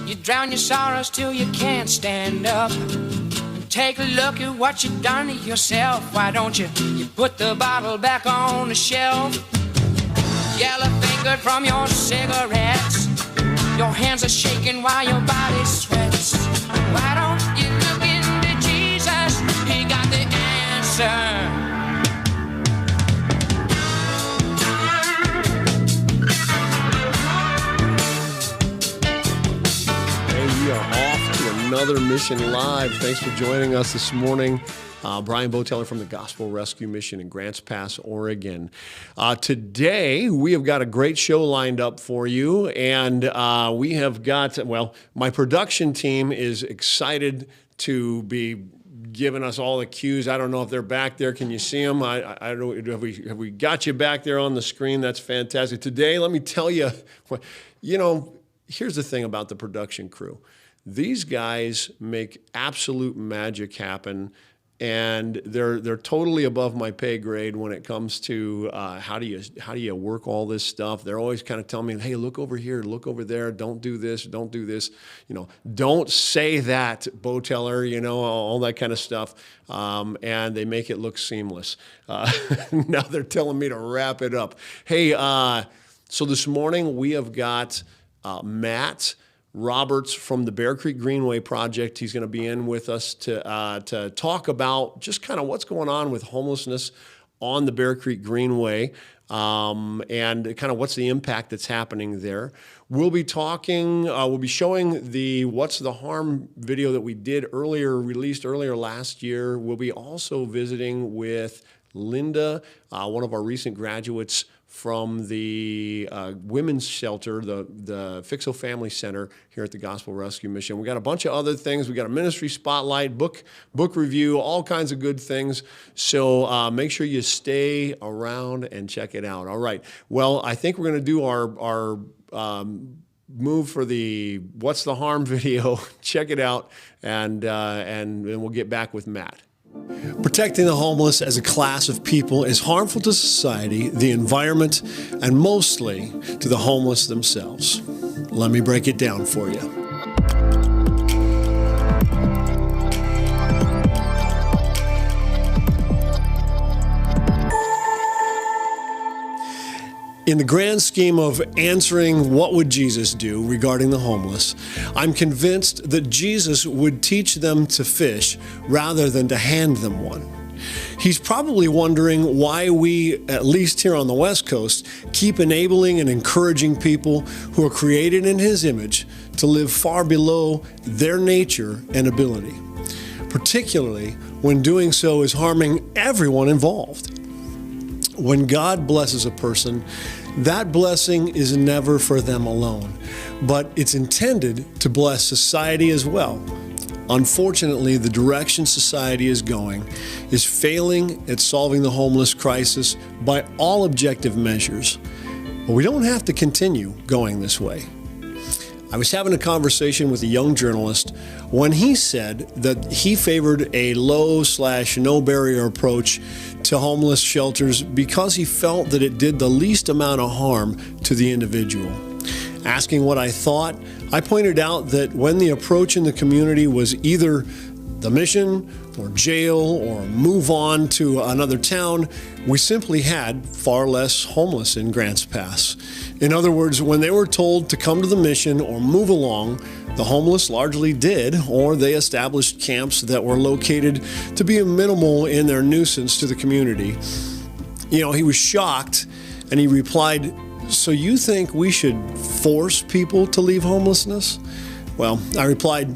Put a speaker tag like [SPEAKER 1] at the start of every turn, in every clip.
[SPEAKER 1] You drown your sorrows till you can't stand up. And take a look at what you've done to yourself. Why don't you put the bottle back on the shelf? Yellow-fingered from your cigarettes. Your hands are shaking while your body sweats. Why don't you look into Jesus? He got the answer.
[SPEAKER 2] We are off to another mission live. Thanks for joining us this morning. Brian Boteller from the Gospel Rescue Mission in Grants Pass, Oregon. Today, we have got a great show lined up for you, and we have got, well, my production team is excited to be giving us all the cues. I don't know if they're back there. Can you see them? I don't know. Have we got you back there on the screen? That's fantastic. Today, let me tell you, here's the thing about the production crew. These guys make absolute magic happen, and they're totally above my pay grade when it comes to how do you work all this stuff. They're always kind of telling me, hey, look over here, look over there, don't do this, don't do this. Don't say that, Boteller, all that kind of stuff. And they make it look seamless. Now they're telling me to wrap it up. Hey, so this morning we have got Matt Roberts from the Bear Creek Greenway Project. He's going to be in with us to talk about just kind of what's going on with homelessness on the Bear Creek Greenway and kind of what's the impact that's happening there. We'll be showing the What's the Harm video that we released earlier last year. We'll be also visiting with Linda, one of our recent graduates from the women's shelter, the Fixo Family Center here at the Gospel Rescue Mission. We got a bunch of other things. We got a ministry spotlight, book review, all kinds of good things. So make sure you stay around and check it out. All right. Well, I think we're going to do our move for the What's the Harm video. Check it out, and we'll get back with Matt. Protecting the homeless as a class of people is harmful to society, the environment, and mostly to the homeless themselves. Let me break it down for you. In the grand scheme of answering what would Jesus do regarding the homeless, I'm convinced that Jesus would teach them to fish rather than to hand them one. He's probably wondering why we, at least here on the West Coast, keep enabling and encouraging people who are created in His image to live far below their nature and ability, particularly when doing so is harming everyone involved. When God blesses a person, that blessing is never for them alone, but it's intended to bless society as well. Unfortunately, the direction society is going is failing at solving the homeless crisis by all objective measures. But we don't have to continue going this way. I was having a conversation with a young journalist when he said that he favored a low/no barrier approach to homeless shelters because he felt that it did the least amount of harm to the individual. Asking what I thought, I pointed out that when the approach in the community was either the mission or jail or move on to another town, we simply had far less homeless in Grants Pass. In other words, when they were told to come to the mission or move along, the homeless largely did, or they established camps that were located to be minimal in their nuisance to the community. He was shocked, and he replied, "So you think we should force people to leave homelessness?" Well, I replied,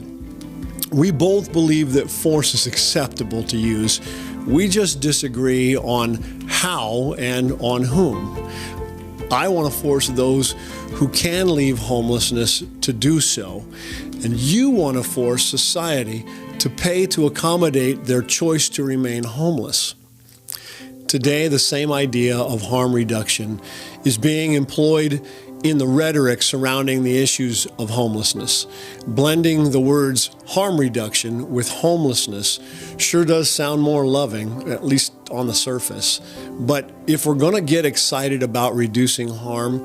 [SPEAKER 2] "We both believe that force is acceptable to use. We just disagree on how and on whom. I want to force those who can leave homelessness to do so, and you want to force society to pay to accommodate their choice to remain homeless." Today, the same idea of harm reduction is being employed in the rhetoric surrounding the issues of homelessness. Blending the words harm reduction with homelessness sure does sound more loving, at least on the surface. But if we're going to get excited about reducing harm,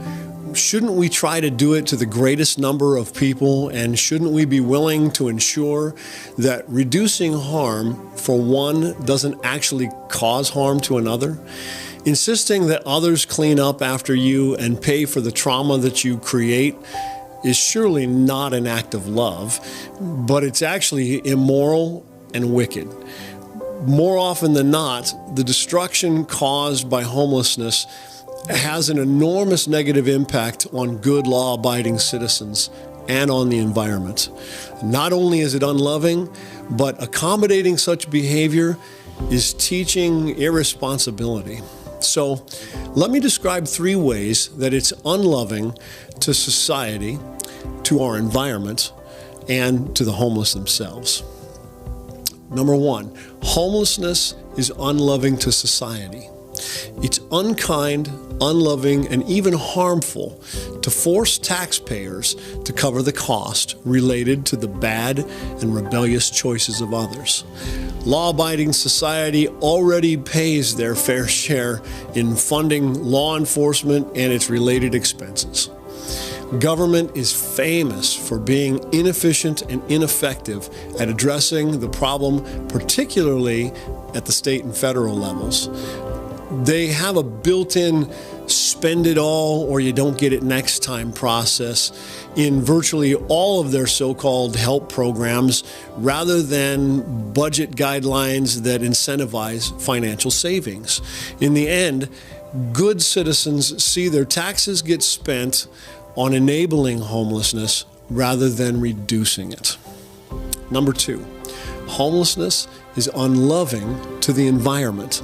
[SPEAKER 2] shouldn't we try to do it to the greatest number of people? And shouldn't we be willing to ensure that reducing harm for one doesn't actually cause harm to another? Insisting that others clean up after you and pay for the trauma that you create is surely not an act of love, but it's actually immoral and wicked. More often than not, the destruction caused by homelessness has an enormous negative impact on good law-abiding citizens and on the environment. Not only is it unloving, but accommodating such behavior is teaching irresponsibility. So let me describe 3 ways that it's unloving to society, to our environment, and to the homeless themselves. Number 1, homelessness is unloving to society. It's unkind, unloving, and even harmful to force taxpayers to cover the cost related to the bad and rebellious choices of others. Law-abiding society already pays their fair share in funding law enforcement and its related expenses. Government is famous for being inefficient and ineffective at addressing the problem, particularly at the state and federal levels. They have a built-in spend it all or you don't get it next time process in virtually all of their so-called help programs, rather than budget guidelines that incentivize financial savings. In the end, good citizens see their taxes get spent on enabling homelessness rather than reducing it. Number 2, homelessness is unloving to the environment.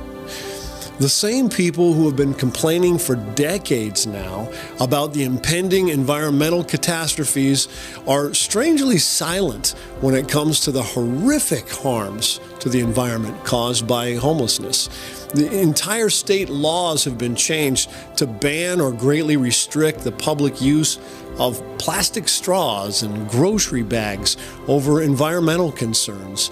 [SPEAKER 2] The same people who have been complaining for decades now about the impending environmental catastrophes are strangely silent when it comes to the horrific harms to the environment caused by homelessness. The entire state laws have been changed to ban or greatly restrict the public use of plastic straws and grocery bags over environmental concerns.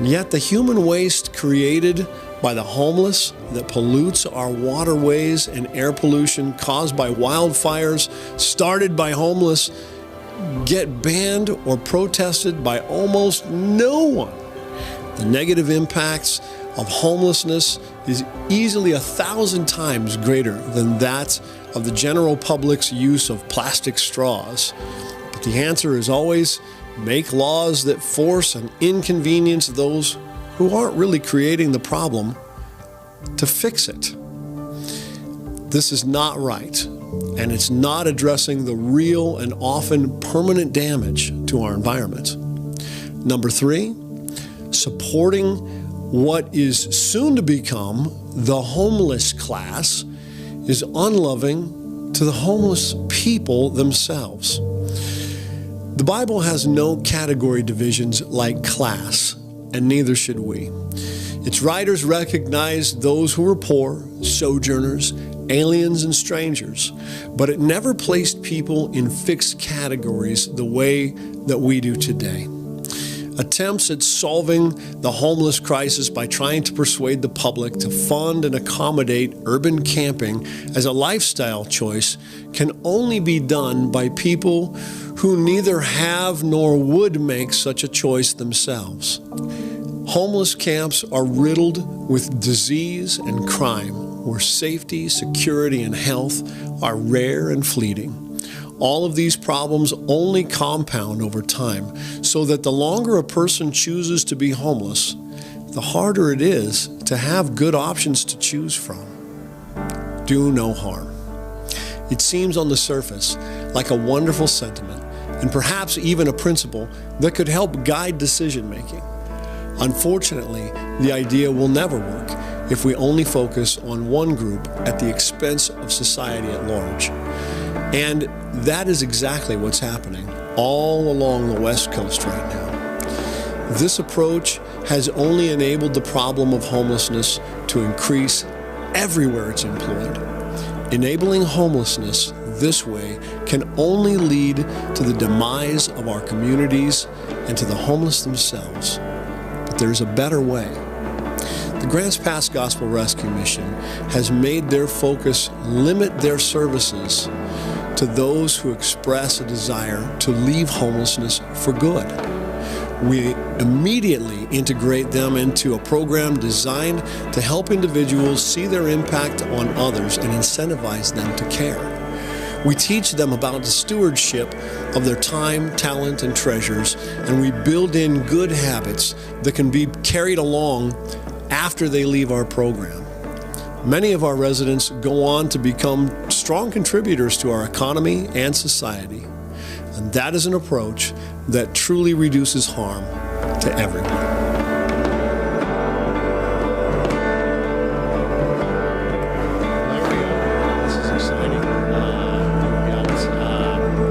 [SPEAKER 2] Yet the human waste created by the homeless that pollutes our waterways and air pollution caused by wildfires started by homeless get banned or protested by almost no one. The negative impacts of homelessness is easily 1,000 times greater than that of the general public's use of plastic straws. But the answer is always make laws that force and inconvenience those who aren't really creating the problem to fix it. This is not right, and it's not addressing the real and often permanent damage to our environment. Number 3, supporting what is soon to become the homeless class is unloving to the homeless people themselves. The Bible has no category divisions like class, and neither should we. Its writers recognized those who were poor, sojourners, aliens, and strangers, but it never placed people in fixed categories the way that we do today. Attempts at solving the homeless crisis by trying to persuade the public to fund and accommodate urban camping as a lifestyle choice can only be done by people who neither have nor would make such a choice themselves. Homeless camps are riddled with disease and crime, where safety, security, and health are rare and fleeting. All of these problems only compound over time, so that the longer a person chooses to be homeless, the harder it is to have good options to choose from. Do no harm. It seems on the surface like a wonderful sentiment, and perhaps even a principle that could help guide decision-making. Unfortunately, the idea will never work if we only focus on one group at the expense of society at large. And that is exactly what's happening all along the West Coast right now. This approach has only enabled the problem of homelessness to increase everywhere it's employed. Enabling homelessness this way can only lead to the demise of our communities and to the homeless themselves. But there's a better way. The Grants Pass Gospel Rescue Mission has made their focus limit their services to those who express a desire to leave homelessness for good. We immediately integrate them into a program designed to help individuals see their impact on others and incentivize them to care. We teach them about the stewardship of their time, talent, and treasures, and we build in good habits that can be carried along after they leave our program. Many of our residents go on to become strong contributors to our economy and society, and that is an approach that truly reduces harm to everyone. There we go. This is exciting. We've got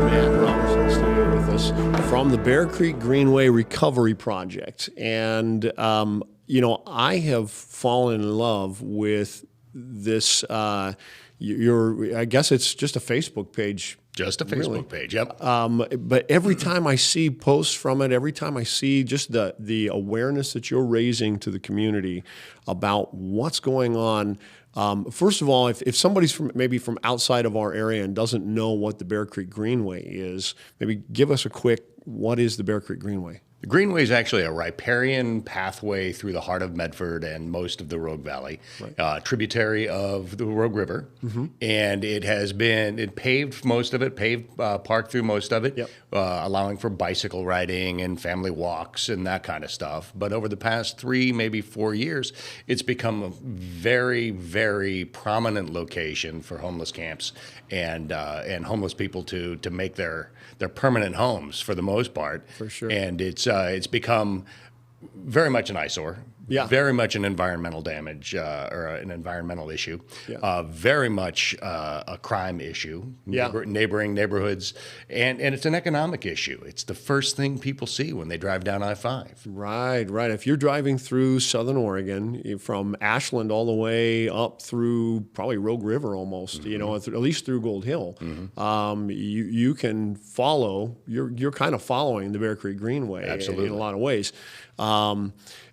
[SPEAKER 2] Matt Robertson staying with us from the Bear Creek Greenway Recovery Project. And, I have fallen in love with this, I guess it's just a Facebook page.
[SPEAKER 3] Just a Facebook page, yep.
[SPEAKER 2] But every time I see posts from it, every time I see just the awareness that you're raising to the community about what's going on, first of all, if somebody's maybe from outside of our area and doesn't know what the Bear Creek Greenway is, maybe give us a quick, what is the Bear Creek Greenway?
[SPEAKER 3] The Greenway is actually a riparian pathway through the heart of Medford and most of the Rogue Valley, right. Tributary of the Rogue River. Mm-hmm. And it paved most of it, parked through most of it, yep. Allowing for bicycle riding and family walks and that kind of stuff. But over the past 3, maybe 4 years, it's become a very, very prominent location for homeless camps and homeless people to make their permanent homes for the most part.
[SPEAKER 2] For sure.
[SPEAKER 3] And it's become very much an eyesore. Yeah. Very much an environmental damage or an environmental issue. Yeah. Very much a crime issue. Yeah. Neighboring neighborhoods, and it's an economic issue. It's the first thing people see when they drive down I-5.
[SPEAKER 2] Right. If you're driving through Southern Oregon, from Ashland all the way up through probably Rogue River almost, mm-hmm. At least through Gold Hill, mm-hmm. You can follow. You're kind of following the Bear Creek Greenway.
[SPEAKER 3] Absolutely.
[SPEAKER 2] In a lot of ways.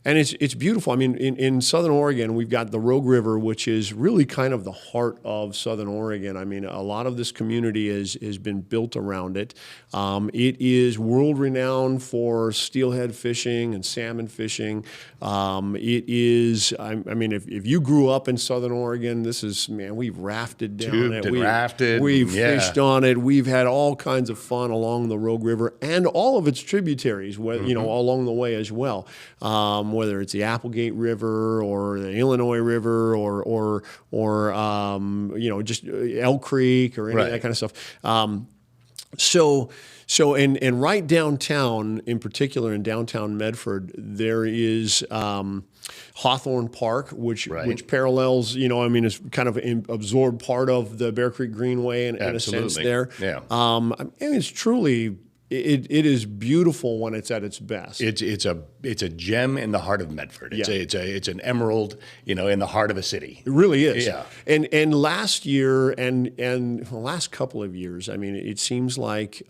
[SPEAKER 2] And it's beautiful. I mean, in Southern Oregon, we've got the Rogue River, which is really kind of the heart of Southern Oregon. I mean, a lot of this community has been built around it. It is world-renowned for steelhead fishing and salmon fishing. It is, I mean, if you grew up in Southern Oregon, we've rafted down it. We've fished on it. We've had all kinds of fun along the Rogue River and all of its tributaries, mm-hmm. Along the way as well. Whether it's the Applegate River or the Illinois River or just Elk Creek or any of that kind of stuff. So right downtown, in particular in downtown Medford, there is Hawthorne Park, which parallels, is kind of absorbed part of the Bear Creek Greenway in a sense there.
[SPEAKER 3] Yeah.
[SPEAKER 2] And it's truly. It is beautiful when it's at its best.
[SPEAKER 3] It's a gem in the heart of Medford. It's an emerald, in the heart of a city.
[SPEAKER 2] It really is.
[SPEAKER 3] Yeah.
[SPEAKER 2] And last year and the last couple of years, I mean, it seems like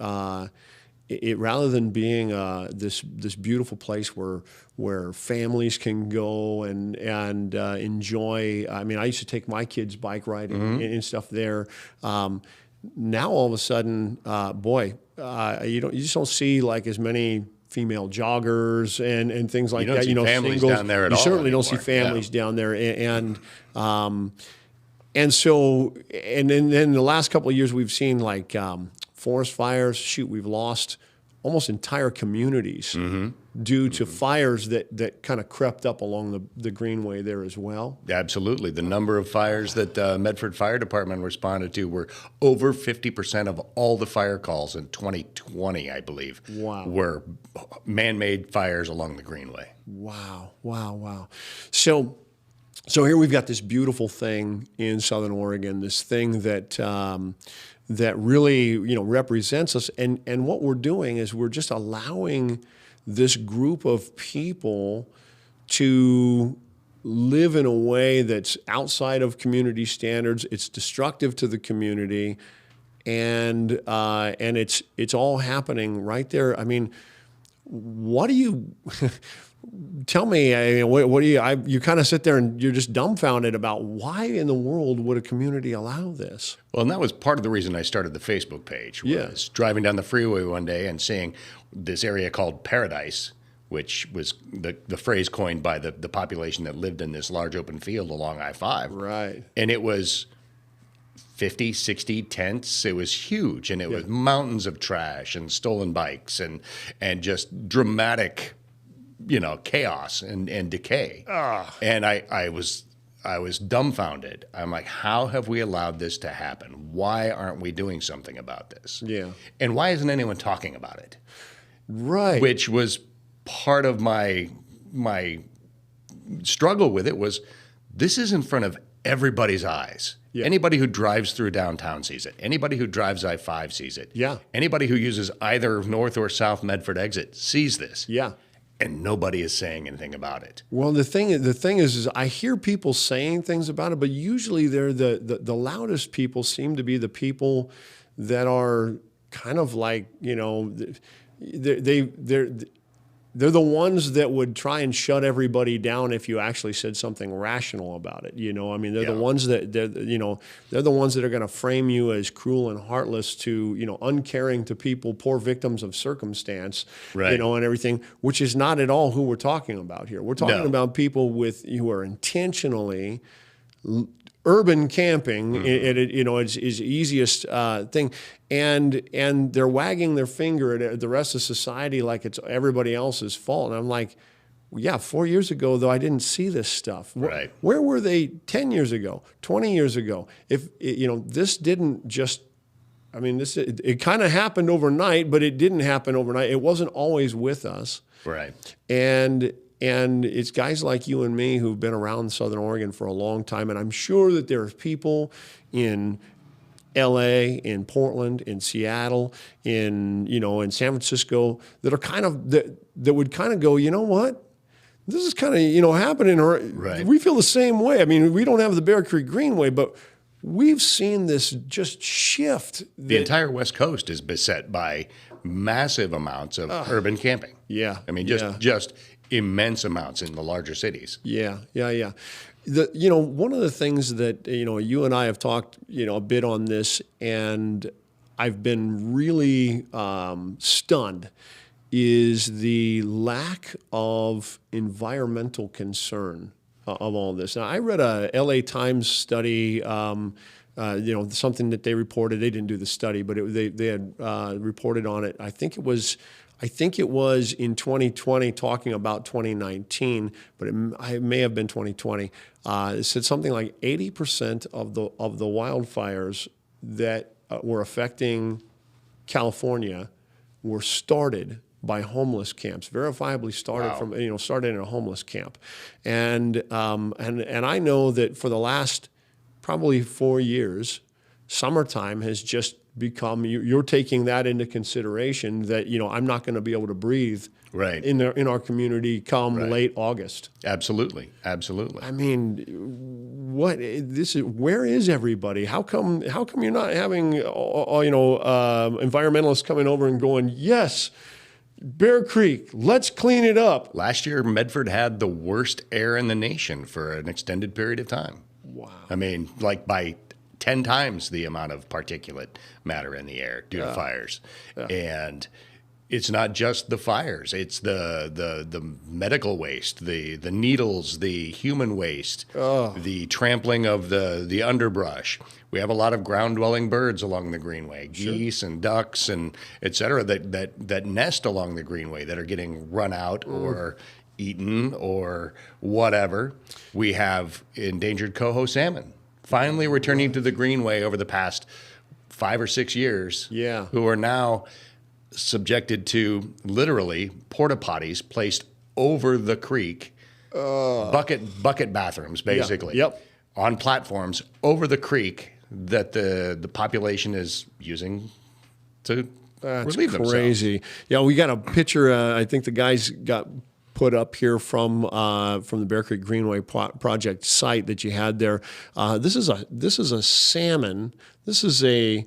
[SPEAKER 2] it rather than being this beautiful place where families can go and enjoy. I mean, I used to take my kids bike riding mm-hmm. and stuff there. Now all of a sudden, you just don't see like as many female joggers and things like that.
[SPEAKER 3] You don't see families down there at all.
[SPEAKER 2] You certainly
[SPEAKER 3] anymore.
[SPEAKER 2] Don't see families down there, and then the last couple of years we've seen like forest fires. Shoot, we've lost almost entire communities mm-hmm. due to mm-hmm. fires that kind of crept up along the Greenway there as well.
[SPEAKER 3] Absolutely. The number of fires that Medford Fire Department responded to were over 50% of all the fire calls in 2020, I believe, were man-made fires along the Greenway.
[SPEAKER 2] Wow. So here we've got this beautiful thing in Southern Oregon, this thing that really, represents us. And what we're doing is we're just allowing this group of people to live in a way that's outside of community standards. It's destructive to the community, and it's all happening right there. I mean, what do you tell me? I mean, what do you kind of sit there and you're just dumbfounded about why in the world would a community allow this?
[SPEAKER 3] Well, and that was part of the reason I started the Facebook page. Was driving down the freeway one day and seeing this area called Paradise, which was the phrase coined by the population that lived in this large open field along I-5.
[SPEAKER 2] Right.
[SPEAKER 3] And it was 50, 60 tents. It was huge. And it was mountains of trash and stolen bikes and just dramatic, chaos and decay. And I was dumbfounded. I'm like, how have we allowed this to happen? Why aren't we doing something about this?
[SPEAKER 2] Yeah.
[SPEAKER 3] And why isn't anyone talking about it?
[SPEAKER 2] Right.
[SPEAKER 3] Which was part of my struggle with it was this is in front of everybody's eyes. Yeah. Anybody who drives through downtown sees it. Anybody who drives I-5 sees it.
[SPEAKER 2] Yeah.
[SPEAKER 3] Anybody who uses either North or South Medford exit sees this.
[SPEAKER 2] Yeah.
[SPEAKER 3] And nobody is saying anything about it.
[SPEAKER 2] Well, the thing is I hear people saying things about it, but usually they're the loudest people seem to be the people that are kind of like, they're the ones that would try and shut everybody down if you actually said something rational about it. I mean, they're the ones that they're the ones that are going to frame you as cruel and heartless to, uncaring to people, poor victims of circumstance,
[SPEAKER 3] right.
[SPEAKER 2] And everything, which is not at all who we're talking about here. We're talking about people who are intentionally urban camping, it's easiest thing, and they're wagging their finger at the rest of society like it's everybody else's fault. And I'm like, yeah, 4 years ago though I didn't see this stuff.
[SPEAKER 3] Right.
[SPEAKER 2] Where were they 10 years ago, 20 years ago? If this didn't just, I mean, it kind of happened overnight, but it didn't happen overnight. It wasn't always with us.
[SPEAKER 3] Right.
[SPEAKER 2] And it's guys like you and me who've been around Southern Oregon for a long time. And I'm sure that there are people in LA, in Portland, in Seattle, in San Francisco that are kind of, that would kind of go, you know what? This is kind of, happening. Or
[SPEAKER 3] right.
[SPEAKER 2] We feel the same way. I mean, we don't have the Bear Creek Greenway, but we've seen this just shift.
[SPEAKER 3] The entire West Coast is beset by massive amounts of urban camping.
[SPEAKER 2] Yeah.
[SPEAKER 3] I mean, just immense amounts in the larger cities.
[SPEAKER 2] Yeah. One of the things that, you and I have talked, a bit on this, and I've been really stunned, is the lack of environmental concern of all this. Now, I read a LA Times study, something that they reported. They didn't do the study, but they had reported on it. I think it was in 2020, talking about 2019, but it may have been 2020. It said something like 80% of the wildfires that were affecting California were started by homeless camps, verifiably started started in a homeless camp, and I know that for the last probably 4 years, summertime has just become, you're taking that into consideration, that I'm not going to be able to breathe
[SPEAKER 3] right.
[SPEAKER 2] in our community come late August.
[SPEAKER 3] Absolutely.
[SPEAKER 2] I mean, where is everybody? How come you're not having environmentalists coming over and going, yes, Bear Creek, let's clean it up.
[SPEAKER 3] Last year, Medford had the worst air in the nation for an extended period of time.
[SPEAKER 2] Wow.
[SPEAKER 3] I mean, like by 10 times the amount of particulate matter in the air due to fires. And it's not just the fires, it's the medical waste, the needles, the human waste, the trampling of the underbrush. We have a lot of ground-dwelling birds along the Greenway, geese and ducks and et cetera, that nest along the Greenway that are getting run out or eaten or whatever. We have endangered coho salmon finally returning to the Greenway over the past 5 or 6 years, who are now subjected to literally porta potties placed over the creek, bucket bathrooms, basically, on platforms over the creek that the population is using to relieve themselves.
[SPEAKER 2] Crazy. Yeah, we got a picture. I think the guys got put up here from the Bear Creek Greenway Project site that you had there. This is a salmon. This is a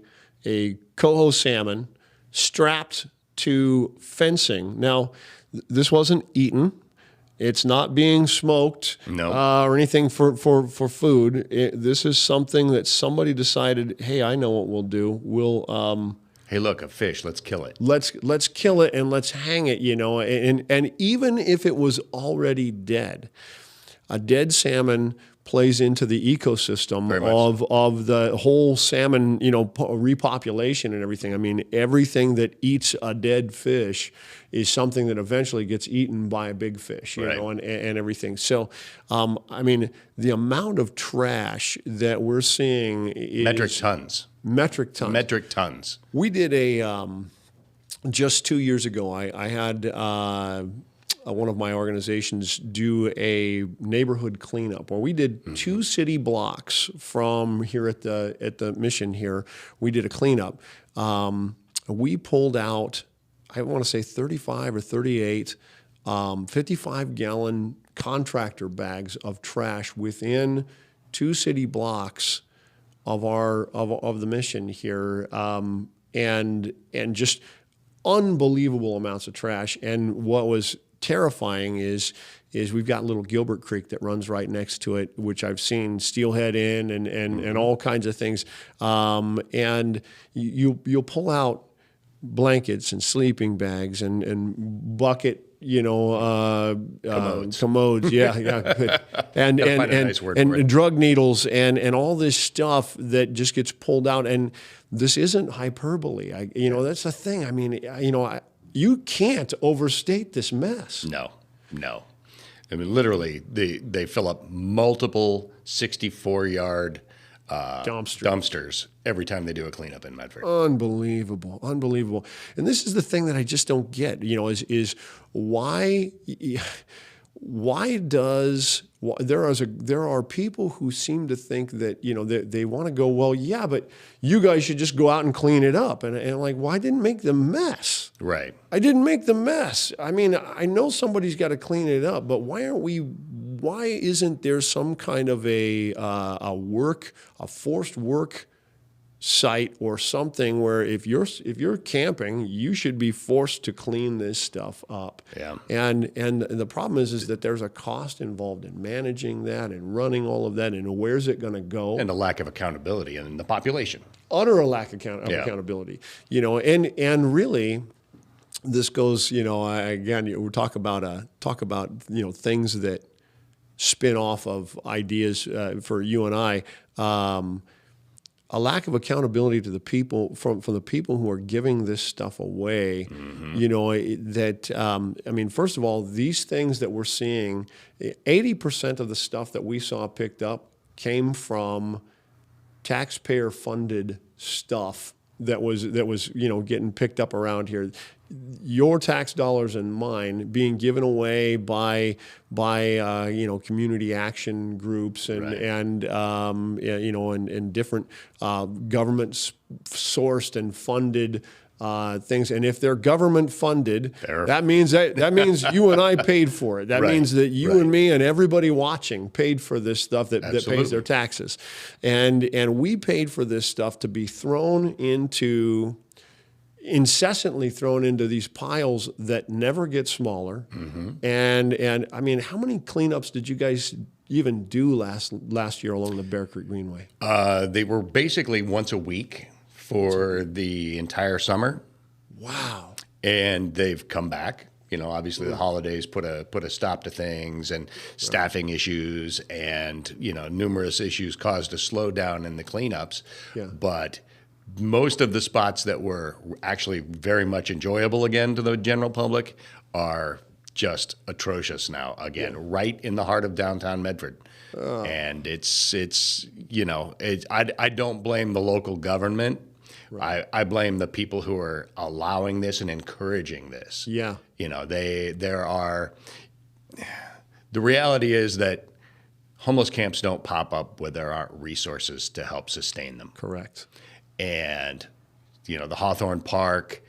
[SPEAKER 2] coho salmon strapped to fencing. Now, this wasn't eaten. It's not being smoked or anything for food. This is something that somebody decided, hey, I know what we'll do. We'll
[SPEAKER 3] hey, look, a fish. Let's kill it.
[SPEAKER 2] Let's kill it and let's hang it, And even if it was already dead, a dead salmon plays into the ecosystem of the whole salmon, repopulation and everything. I mean, everything that eats a dead fish is something that eventually gets eaten by a big fish, and everything. So, I mean, the amount of trash that we're seeing is
[SPEAKER 3] metric tons. Metric tons.
[SPEAKER 2] We did just 2 years ago, I had one of my organizations do a neighborhood cleanup where we did 2 city blocks from here at the mission here. We did a cleanup. We pulled out, I want to say 35 or 38 55-gallon contractor bags of trash within 2 city blocks of the mission here, and just unbelievable amounts of trash. And what was terrifying is we've got little Gilbert Creek that runs right next to it, which I've seen steelhead in and all kinds of things. And you'll pull out blankets and sleeping bags and bucket, commodes, yeah, and drug needles and all this stuff that just gets pulled out. And this isn't hyperbole. That's the thing. I mean, you can't overstate this mess.
[SPEAKER 3] No. I mean, literally, they fill up multiple 64-yard dumpsters every time they do a cleanup in Medford.
[SPEAKER 2] Unbelievable. And this is the thing that I just don't get, is why there are people who seem to think that, they want to go, well, yeah, but you guys should just go out and clean it up. And I'm like, well, I didn't make the mess.
[SPEAKER 3] Right.
[SPEAKER 2] I didn't make the mess. I mean, I know somebody's got to clean it up, but why isn't there some kind of a forced work site or something where if you're camping, you should be forced to clean this stuff up.
[SPEAKER 3] Yeah.
[SPEAKER 2] And the problem is that there's a cost involved in managing that and running all of that, and where's it going to go?
[SPEAKER 3] And a lack of accountability in the population.
[SPEAKER 2] Utter lack of accountability. And really, this goes. Again, we talk about things that spin off of ideas for you and I. A lack of accountability to the people from the people who are giving this stuff away. Mm-hmm. First of all, these things that we're seeing, 80% of the stuff that we saw picked up came from taxpayer-funded stuff that was getting picked up around here. Your tax dollars and mine being given away by community action groups and different government sourced and funded things. And if they're government funded, that means you and I paid for it. That means that you and me and everybody watching paid for this stuff that pays their taxes, and we paid for this stuff to be incessantly thrown into these piles that never get smaller. Mm-hmm. And I mean, how many cleanups did you guys even do last year along the Bear Creek Greenway?
[SPEAKER 3] They were basically once a week for the entire summer.
[SPEAKER 2] Wow.
[SPEAKER 3] And they've come back. Obviously the holidays put a stop to things, and staffing issues and, numerous issues caused a slowdown in the cleanups. Yeah. But most of the spots that were actually very much enjoyable again to the general public are just atrocious now again, right in the heart of downtown Medford. And I don't blame the local government. Right. I blame the people who are allowing this and encouraging this.
[SPEAKER 2] Yeah.
[SPEAKER 3] The reality is that homeless camps don't pop up where there aren't resources to help sustain them.
[SPEAKER 2] Correct.
[SPEAKER 3] And, the Hawthorne Park,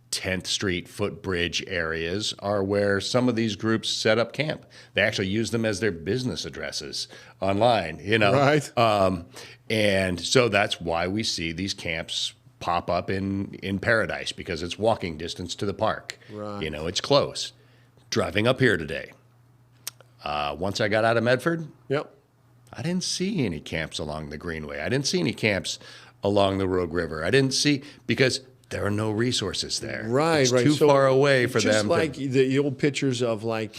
[SPEAKER 3] 10th Street footbridge areas are where some of these groups set up camp. They actually use them as their business addresses online,
[SPEAKER 2] Right.
[SPEAKER 3] And so that's why we see these camps pop up in Paradise because it's walking distance to the park.
[SPEAKER 2] Right.
[SPEAKER 3] You know, it's close. Driving up here today, once I got out of Medford,
[SPEAKER 2] Yep.
[SPEAKER 3] I didn't see any camps along the Greenway. I didn't see any camps along the Rogue River. I didn't see, because there are no resources there.
[SPEAKER 2] Right,
[SPEAKER 3] it's
[SPEAKER 2] right.
[SPEAKER 3] too
[SPEAKER 2] So
[SPEAKER 3] far away for
[SPEAKER 2] just
[SPEAKER 3] them.
[SPEAKER 2] like the old pictures of like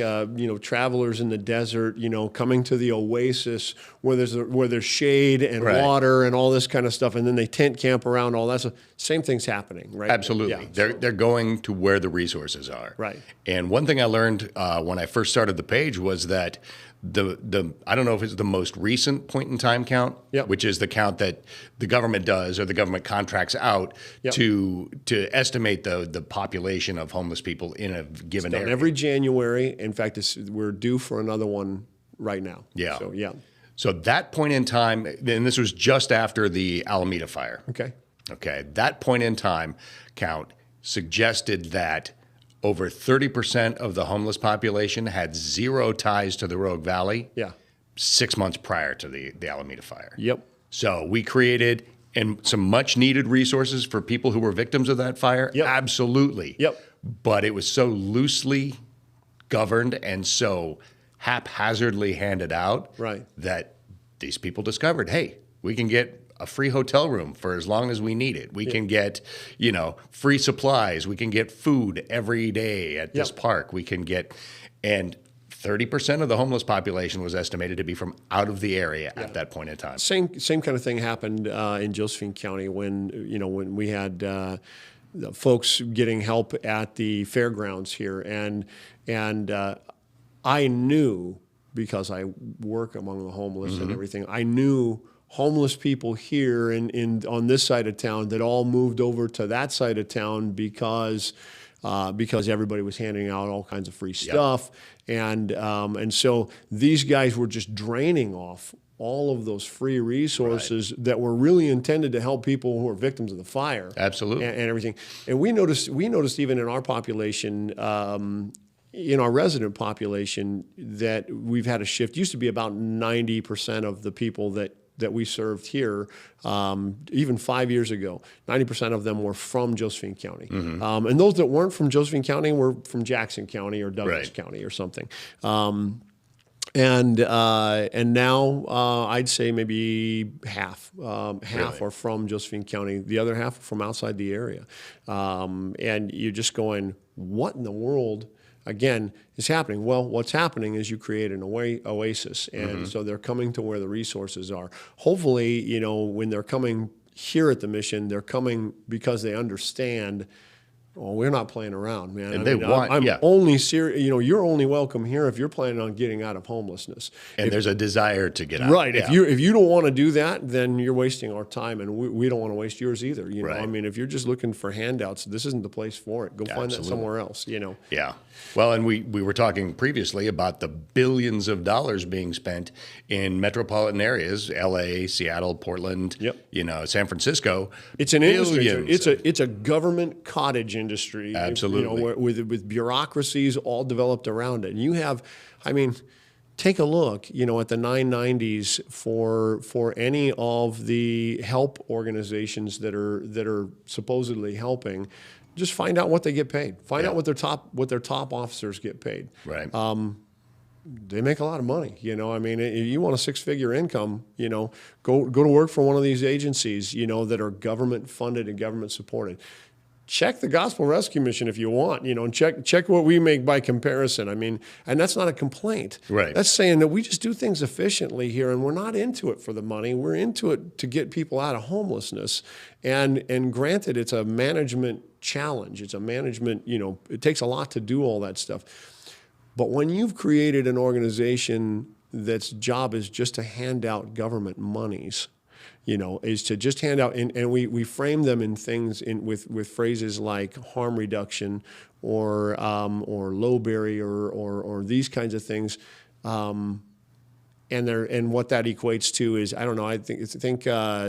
[SPEAKER 2] travelers in the desert, coming to the oasis where there's shade and
[SPEAKER 3] Right.
[SPEAKER 2] water and all this kind of stuff, and then they tent camp around all that stuff. Same thing's happening, right?
[SPEAKER 3] Absolutely.
[SPEAKER 2] Yeah,
[SPEAKER 3] They're going to where the resources are.
[SPEAKER 2] Right.
[SPEAKER 3] And one thing I learned when I first started the page was that the I don't know if it's the most recent point in time count,
[SPEAKER 2] Yep.
[SPEAKER 3] which is the count that the government does or the government contracts out
[SPEAKER 2] Yep.
[SPEAKER 3] to estimate the population of homeless people in a given
[SPEAKER 2] done
[SPEAKER 3] area.
[SPEAKER 2] every January. In fact, we're due for another one right now.
[SPEAKER 3] Yeah.
[SPEAKER 2] So yeah.
[SPEAKER 3] So that point in time, and this was just after the Alameda fire.
[SPEAKER 2] Okay.
[SPEAKER 3] Okay, that point in time count suggested that over 30% of the homeless population had zero ties to the Rogue Valley
[SPEAKER 2] Yeah.
[SPEAKER 3] 6 months prior to the Alameda fire.
[SPEAKER 2] Yep.
[SPEAKER 3] So we created some much needed resources for people who were victims of that fire.
[SPEAKER 2] Yep.
[SPEAKER 3] Absolutely.
[SPEAKER 2] Yep.
[SPEAKER 3] But it was so loosely governed and so haphazardly handed out
[SPEAKER 2] Right.
[SPEAKER 3] that these people discovered, hey, we can get a free hotel room for as long as we need it. We can get, free supplies. We can get food every day at this
[SPEAKER 2] Yep.
[SPEAKER 3] park. We can get, and 30% of the homeless population was estimated to be from out of the area at that point in time.
[SPEAKER 2] Same kind of thing happened in Josephine County when we had the folks getting help at the fairgrounds here, and I knew, because I work among the homeless and everything, I knew homeless people here on this side of town that all moved over to that side of town because everybody was handing out all kinds of free stuff, and so these guys were just draining off all of those free resources that were really intended to help people who are victims of the fire.
[SPEAKER 3] Absolutely.
[SPEAKER 2] And everything. And we noticed even in our population, in our resident population, that we've had a shift. It used to be about 90% of the people that we served here, even 5 years ago, 90% of them were from Josephine County. And those that weren't from Josephine County were from Jackson County or Douglas
[SPEAKER 3] Right.
[SPEAKER 2] County or something. And now I'd say maybe half
[SPEAKER 3] Really?
[SPEAKER 2] are from Josephine County. The other half are from outside the area. And you're just going, what in the world, again, is happening? Well, what's happening is you create an oasis, and so they're coming to where the resources are. Hopefully, when they're coming here at the mission, they're coming because they understand, well, we're not playing around, man.
[SPEAKER 3] And
[SPEAKER 2] I'm only serious. You're only welcome here if you're planning on getting out of homelessness.
[SPEAKER 3] And there's a desire to get out.
[SPEAKER 2] Right.
[SPEAKER 3] Yeah.
[SPEAKER 2] If you don't want to do that, then you're wasting our time, and we don't want to waste yours either.
[SPEAKER 3] Right.
[SPEAKER 2] I mean, if you're just looking for handouts, this isn't the place for it. Go find that
[SPEAKER 3] Absolutely.
[SPEAKER 2] somewhere else.
[SPEAKER 3] Yeah. Well, and we were talking previously about the billions of dollars being spent in metropolitan areas, LA, Seattle, Portland, San Francisco.
[SPEAKER 2] It's an industry.
[SPEAKER 3] Billions.
[SPEAKER 2] It's a government cottage industry.
[SPEAKER 3] Absolutely.
[SPEAKER 2] With bureaucracies all developed around it. And you have, take a look, at the 990s for any of the help organizations that are supposedly helping. Just find out what they get paid. Find out what their top officers get paid.
[SPEAKER 3] Right.
[SPEAKER 2] They make a lot of money. If you want a 6-figure income, go to work for one of these agencies, that are government funded and government supported. Check the Gospel Rescue Mission if you want, and check what we make by comparison. And that's not a complaint.
[SPEAKER 3] Right.
[SPEAKER 2] That's saying that we just do things efficiently here, and we're not into it for the money. We're into it to get people out of homelessness. And granted, it's a management challenge. It's a management, it takes a lot to do all that stuff. But when you've created an organization that's job is just to hand out government monies, is to just hand out, and we frame them in things with phrases like harm reduction or low barrier or these kinds of things, and what that equates to is, I don't know, I think city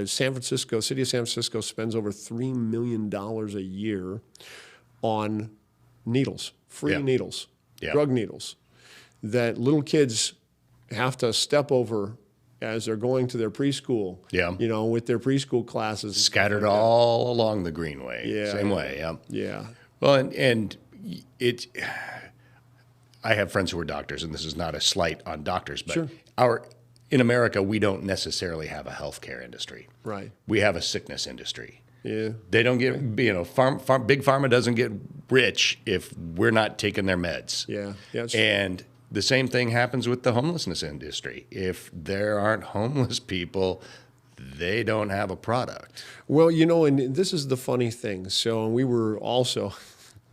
[SPEAKER 2] of San Francisco spends over $3 million a year on needles, free needles, drug needles, that little kids have to step over as they're going to their preschool.
[SPEAKER 3] Yeah.
[SPEAKER 2] You know, with their preschool classes.
[SPEAKER 3] Scattered all along the Greenway.
[SPEAKER 2] Yeah.
[SPEAKER 3] Same way. Yeah.
[SPEAKER 2] Yeah.
[SPEAKER 3] Well, and it. I have friends who are doctors, and this is not a slight on doctors, but
[SPEAKER 2] Sure.
[SPEAKER 3] in America, we don't necessarily have a healthcare industry.
[SPEAKER 2] Right.
[SPEAKER 3] We have a sickness industry.
[SPEAKER 2] Yeah.
[SPEAKER 3] They don't get, big pharma doesn't get rich if we're not taking their meds.
[SPEAKER 2] Yeah. Yeah.
[SPEAKER 3] And the same thing happens with the homelessness industry. If there aren't homeless people, they don't have a product.
[SPEAKER 2] Well, you know, and this is the funny thing. So we were also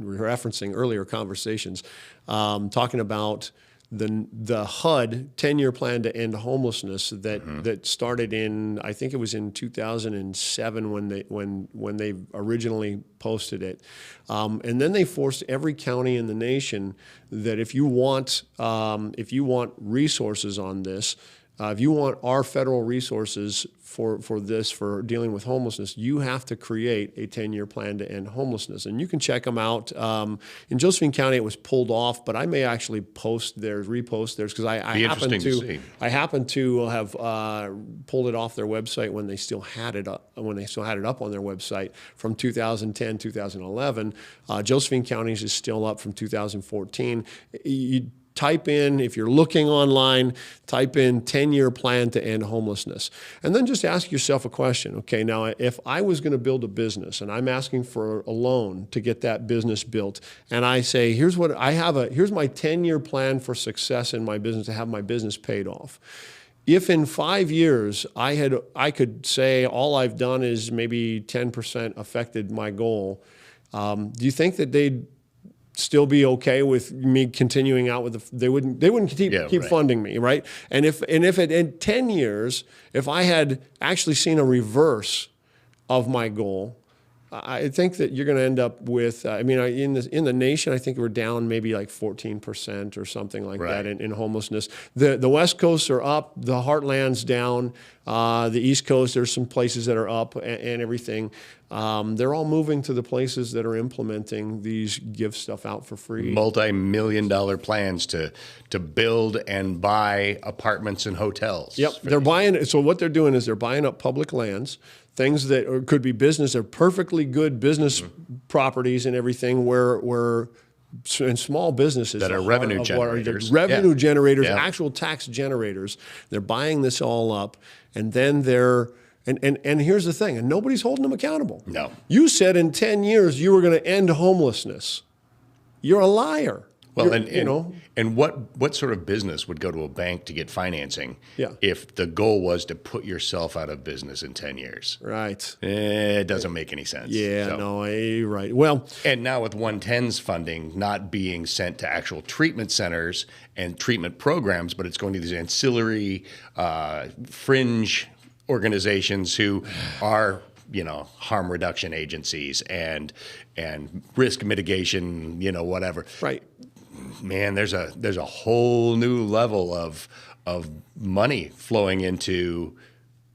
[SPEAKER 2] referencing earlier conversations, talking about the HUD 10-year plan to end homelessness that started in, I think it was in 2007 when they originally posted it, and then they forced every county in the nation that if you want resources on this, if you want our federal resources for dealing with homelessness, you have to create a 10-year plan to end homelessness. And you can check them out. In Josephine County, it was pulled off, but I may actually repost theirs because I happen to have pulled it off their website when they still had it up on their website from 2010, 2011. Josephine County's is still up from 2014. You type in, if you're looking online, type in 10-year plan to end homelessness. And then just ask yourself a question. Okay, now if I was going to build a business and I'm asking for a loan to get that business built, and I say, here's my 10-year plan for success in my business to have my business paid off. If in 5 years I could say all I've done is maybe 10% affected my goal, do you think that they'd still be okay with me continuing out with they wouldn't keep funding me, right? And if in 10 years, if I had actually seen a reverse of my goal, I think that you're going to end up with, in the nation, I think we're down maybe like 14% or something like that in homelessness. The West Coast are up, the Heartland's down, the East Coast, there's some places that are up and everything. They're all moving to the places that are implementing these give stuff out for free.
[SPEAKER 3] Multi-million-dollar plans to build and buy apartments and hotels.
[SPEAKER 2] Yep, they're buying. So what they're doing is they're buying up public lands, things that could be business, they're perfectly good business properties and everything where and small businesses
[SPEAKER 3] that are revenue generators.
[SPEAKER 2] Revenue generators, actual tax generators. They're buying this all up, and then and here's the thing, and nobody's holding them accountable.
[SPEAKER 3] No.
[SPEAKER 2] You said in 10 years you were going to end homelessness. You're a liar.
[SPEAKER 3] Well, and what sort of business would go to a bank to get financing if the goal was to put yourself out of business in 10 years?
[SPEAKER 2] Right.
[SPEAKER 3] It doesn't make any sense.
[SPEAKER 2] Yeah, no, you're right. Well,
[SPEAKER 3] and now with 110's funding not being sent to actual treatment centers and treatment programs, but it's going to these ancillary fringe organizations who are harm reduction agencies and risk mitigation, whatever.
[SPEAKER 2] Right.
[SPEAKER 3] Man, there's a whole new level of money flowing into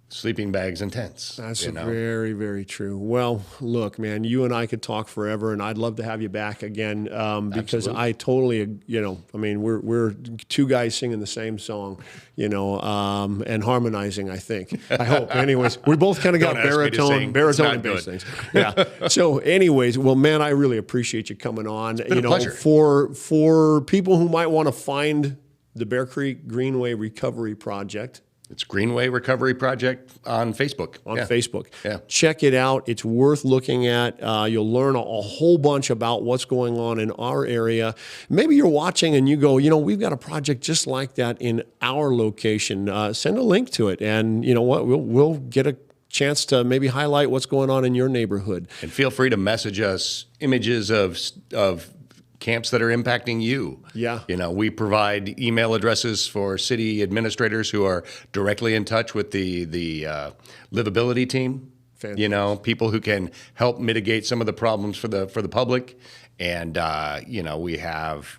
[SPEAKER 3] sleeping bags and tents.
[SPEAKER 2] That's very, very true. Well, look, man, you and I could talk forever, and I'd love to have you back again because I totally, we're two guys singing the same song, and harmonizing, I think. I hope. Anyways, we both kind of got baritone and bass things. Yeah. So anyways, well, man, I really appreciate you coming on.
[SPEAKER 3] It's been a pleasure.
[SPEAKER 2] For people who might want to find the Bear Creek Greenway Recovery Project,
[SPEAKER 3] it's Greenway Recovery Project on Facebook.
[SPEAKER 2] Facebook.
[SPEAKER 3] Yeah.
[SPEAKER 2] Check it out. It's worth looking at. You'll learn a whole bunch about what's going on in our area. Maybe you're watching and you go, we've got a project just like that in our location. Send a link to it, and you know what? We'll get a chance to maybe highlight what's going on in your neighborhood.
[SPEAKER 3] And feel free to message us images of camps that are impacting you.
[SPEAKER 2] Yeah.
[SPEAKER 3] We provide email addresses for city administrators who are directly in touch with the livability team.
[SPEAKER 2] Fantastic.
[SPEAKER 3] People who can help mitigate some of the problems for the public. And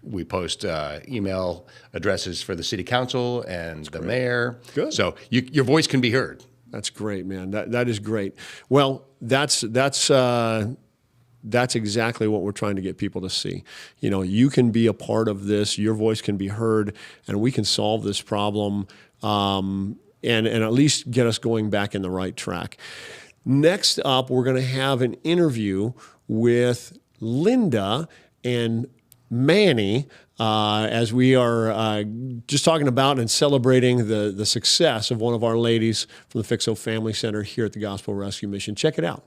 [SPEAKER 3] we post email addresses for the city council and the mayor.
[SPEAKER 2] Good.
[SPEAKER 3] So your voice can be heard.
[SPEAKER 2] That's great, man. That is great. Well, that's exactly what we're trying to get people to see. You can be a part of this. Your voice can be heard, and we can solve this problem. and at least get us going back in the right track. Next up, we're going to have an interview with Linda and Manny, as we are just talking about and celebrating the success of one of our ladies from the Fixo Family Center here at the Gospel Rescue Mission. Check it out.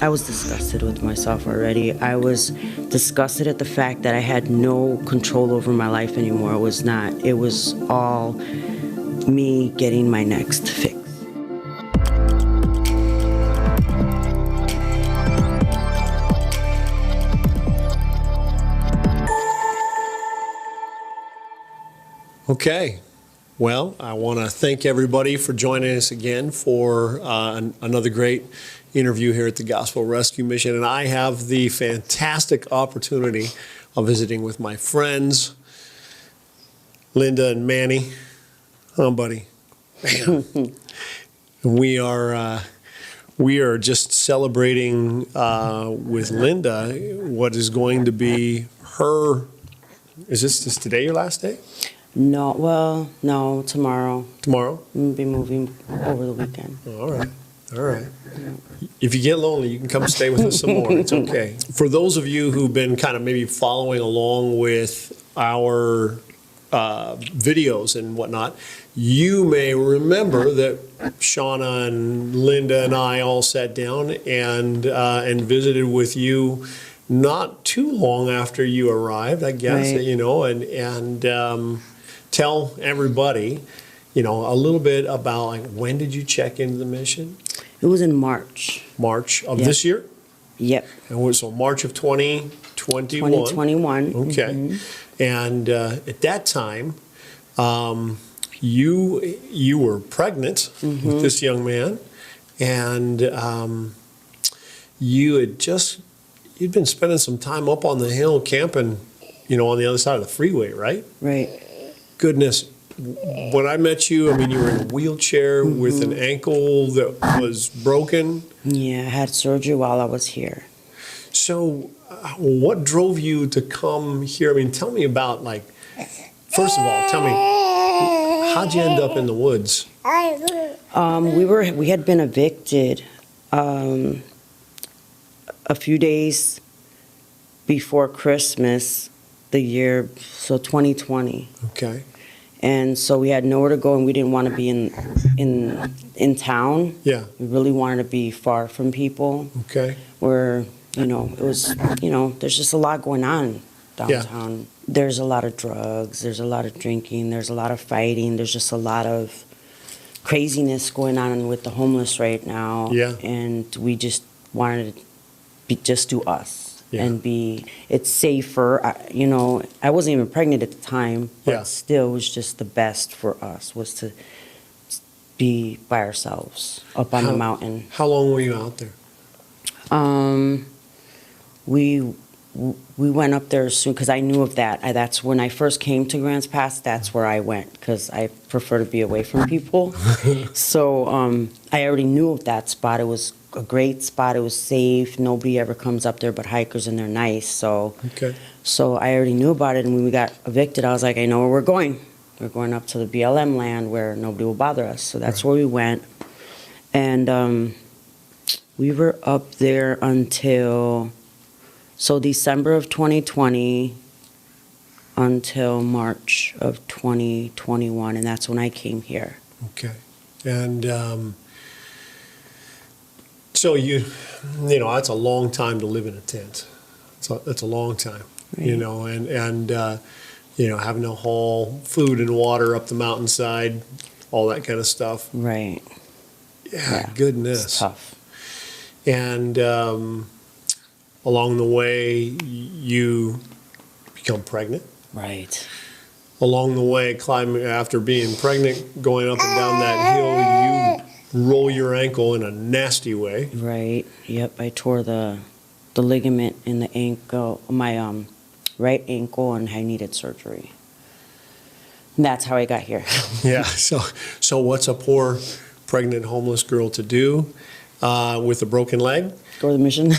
[SPEAKER 4] I was disgusted with myself already. I was disgusted at the fact that I had no control over my life anymore. It was all me getting my next fix.
[SPEAKER 2] Okay. Well, I want to thank everybody for joining us again for another great interview here at the Gospel Rescue Mission. And I have the fantastic opportunity of visiting with my friends, Linda and Manny. Oh, buddy. Man. We are just celebrating with Linda what is going to be her. Is this today your last day?
[SPEAKER 4] No, tomorrow.
[SPEAKER 2] Tomorrow?
[SPEAKER 4] We'll be moving over the weekend.
[SPEAKER 2] All right. If you get lonely, you can come stay with us some more. It's okay. For those of you who've been kind of maybe following along with our videos and whatnot, you may remember that Shauna and Linda and I all sat down and visited with you not too long after you arrived, I guess,
[SPEAKER 4] right.
[SPEAKER 2] and tell everybody, a little bit about like when did you check into the mission?
[SPEAKER 4] It was in March.
[SPEAKER 2] March of
[SPEAKER 4] Yep.
[SPEAKER 2] this year?
[SPEAKER 4] Yep.
[SPEAKER 2] And so March of 2021.
[SPEAKER 4] 2021.
[SPEAKER 2] Okay.
[SPEAKER 4] Mm-hmm.
[SPEAKER 2] And at that time, you were pregnant with this young man, and you'd been spending some time up on the hill camping, on the other side of the freeway, right?
[SPEAKER 4] Right.
[SPEAKER 2] Goodness. When I met you, you were in a wheelchair with an ankle that was broken.
[SPEAKER 4] Yeah, I had surgery while I was here.
[SPEAKER 2] So what drove you to come here? Tell me about, first of all, tell me, how'd you end up in the woods?
[SPEAKER 4] We had been evicted a few days before Christmas, 2020.
[SPEAKER 2] Okay.
[SPEAKER 4] And so we had nowhere to go, and we didn't want to be in town.
[SPEAKER 2] Yeah.
[SPEAKER 4] We really wanted to be far from people.
[SPEAKER 2] Okay.
[SPEAKER 4] Where, it was, there's just a lot going on downtown. Yeah. There's a lot of drugs, there's a lot of drinking, there's a lot of fighting, there's just a lot of craziness going on with the homeless right now.
[SPEAKER 2] Yeah.
[SPEAKER 4] And we just wanted to just do us.
[SPEAKER 2] Yeah.
[SPEAKER 4] And it's safer. I wasn't even pregnant at the time, but still, it was just the best for us was to be by ourselves up on the mountain.
[SPEAKER 2] How long were you out there?
[SPEAKER 4] We went up there soon because I knew of that. That's when I first came to Grants Pass. That's where I went because I prefer to be away from people. So I already knew of that spot. It was a great spot. It was safe. Nobody ever comes up there but hikers, and they're nice. So I already knew about it, and when we got evicted, I was like, I know where we're going. We're going up to the BLM land where nobody will bother us. So that's where we went. And we were up there until December of 2020 until March of 2021, and that's when I came here. Okay.
[SPEAKER 2] And so that's a long time to live in a tent. That's a long time,
[SPEAKER 4] right.
[SPEAKER 2] and having to haul food and water up the mountainside, all that kind of stuff.
[SPEAKER 4] Right.
[SPEAKER 2] Yeah. Goodness.
[SPEAKER 4] It's tough.
[SPEAKER 2] And along the way, you become pregnant.
[SPEAKER 4] Right.
[SPEAKER 2] Along the way, after being pregnant, going up and down that hill, you roll your ankle in a nasty way.
[SPEAKER 4] Right. Yep. I tore the ligament in the ankle, my right ankle, and I needed surgery. And that's how I got here.
[SPEAKER 2] Yeah. So what's a poor pregnant homeless girl to do with a broken leg?
[SPEAKER 4] Go to the mission.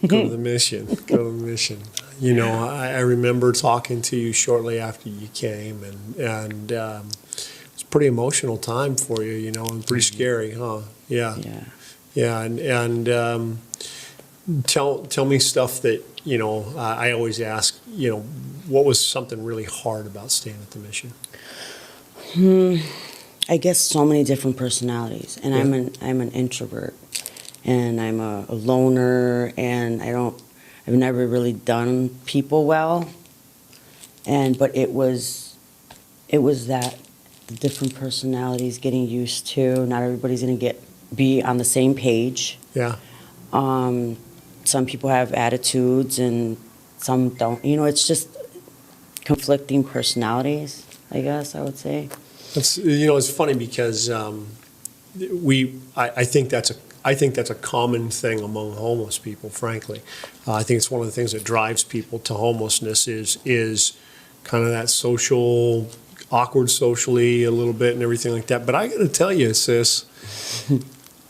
[SPEAKER 2] Go to the mission. Go to the mission. I remember talking to you shortly after you came, and it's pretty emotional time for you, you know, and pretty scary, huh? Yeah.
[SPEAKER 4] Yeah.
[SPEAKER 2] Yeah, and tell me stuff that, you know, I always ask, you know, what was something really hard about staying at the mission?
[SPEAKER 4] I guess so many different personalities, and
[SPEAKER 2] Yeah.
[SPEAKER 4] I'm an introvert, and I'm a loner, and I've never really done people well, but it was that the different personalities getting used to. Not everybody's gonna be on the same page.
[SPEAKER 2] Yeah.
[SPEAKER 4] Some people have attitudes and some don't. You know, it's just conflicting personalities, I guess I would say.
[SPEAKER 2] It's, you know, it's funny because I think that's a common thing among homeless people, frankly. I think it's one of the things that drives people to homelessness is kind of that awkward socially a little bit and everything like that. But I got to tell you, sis,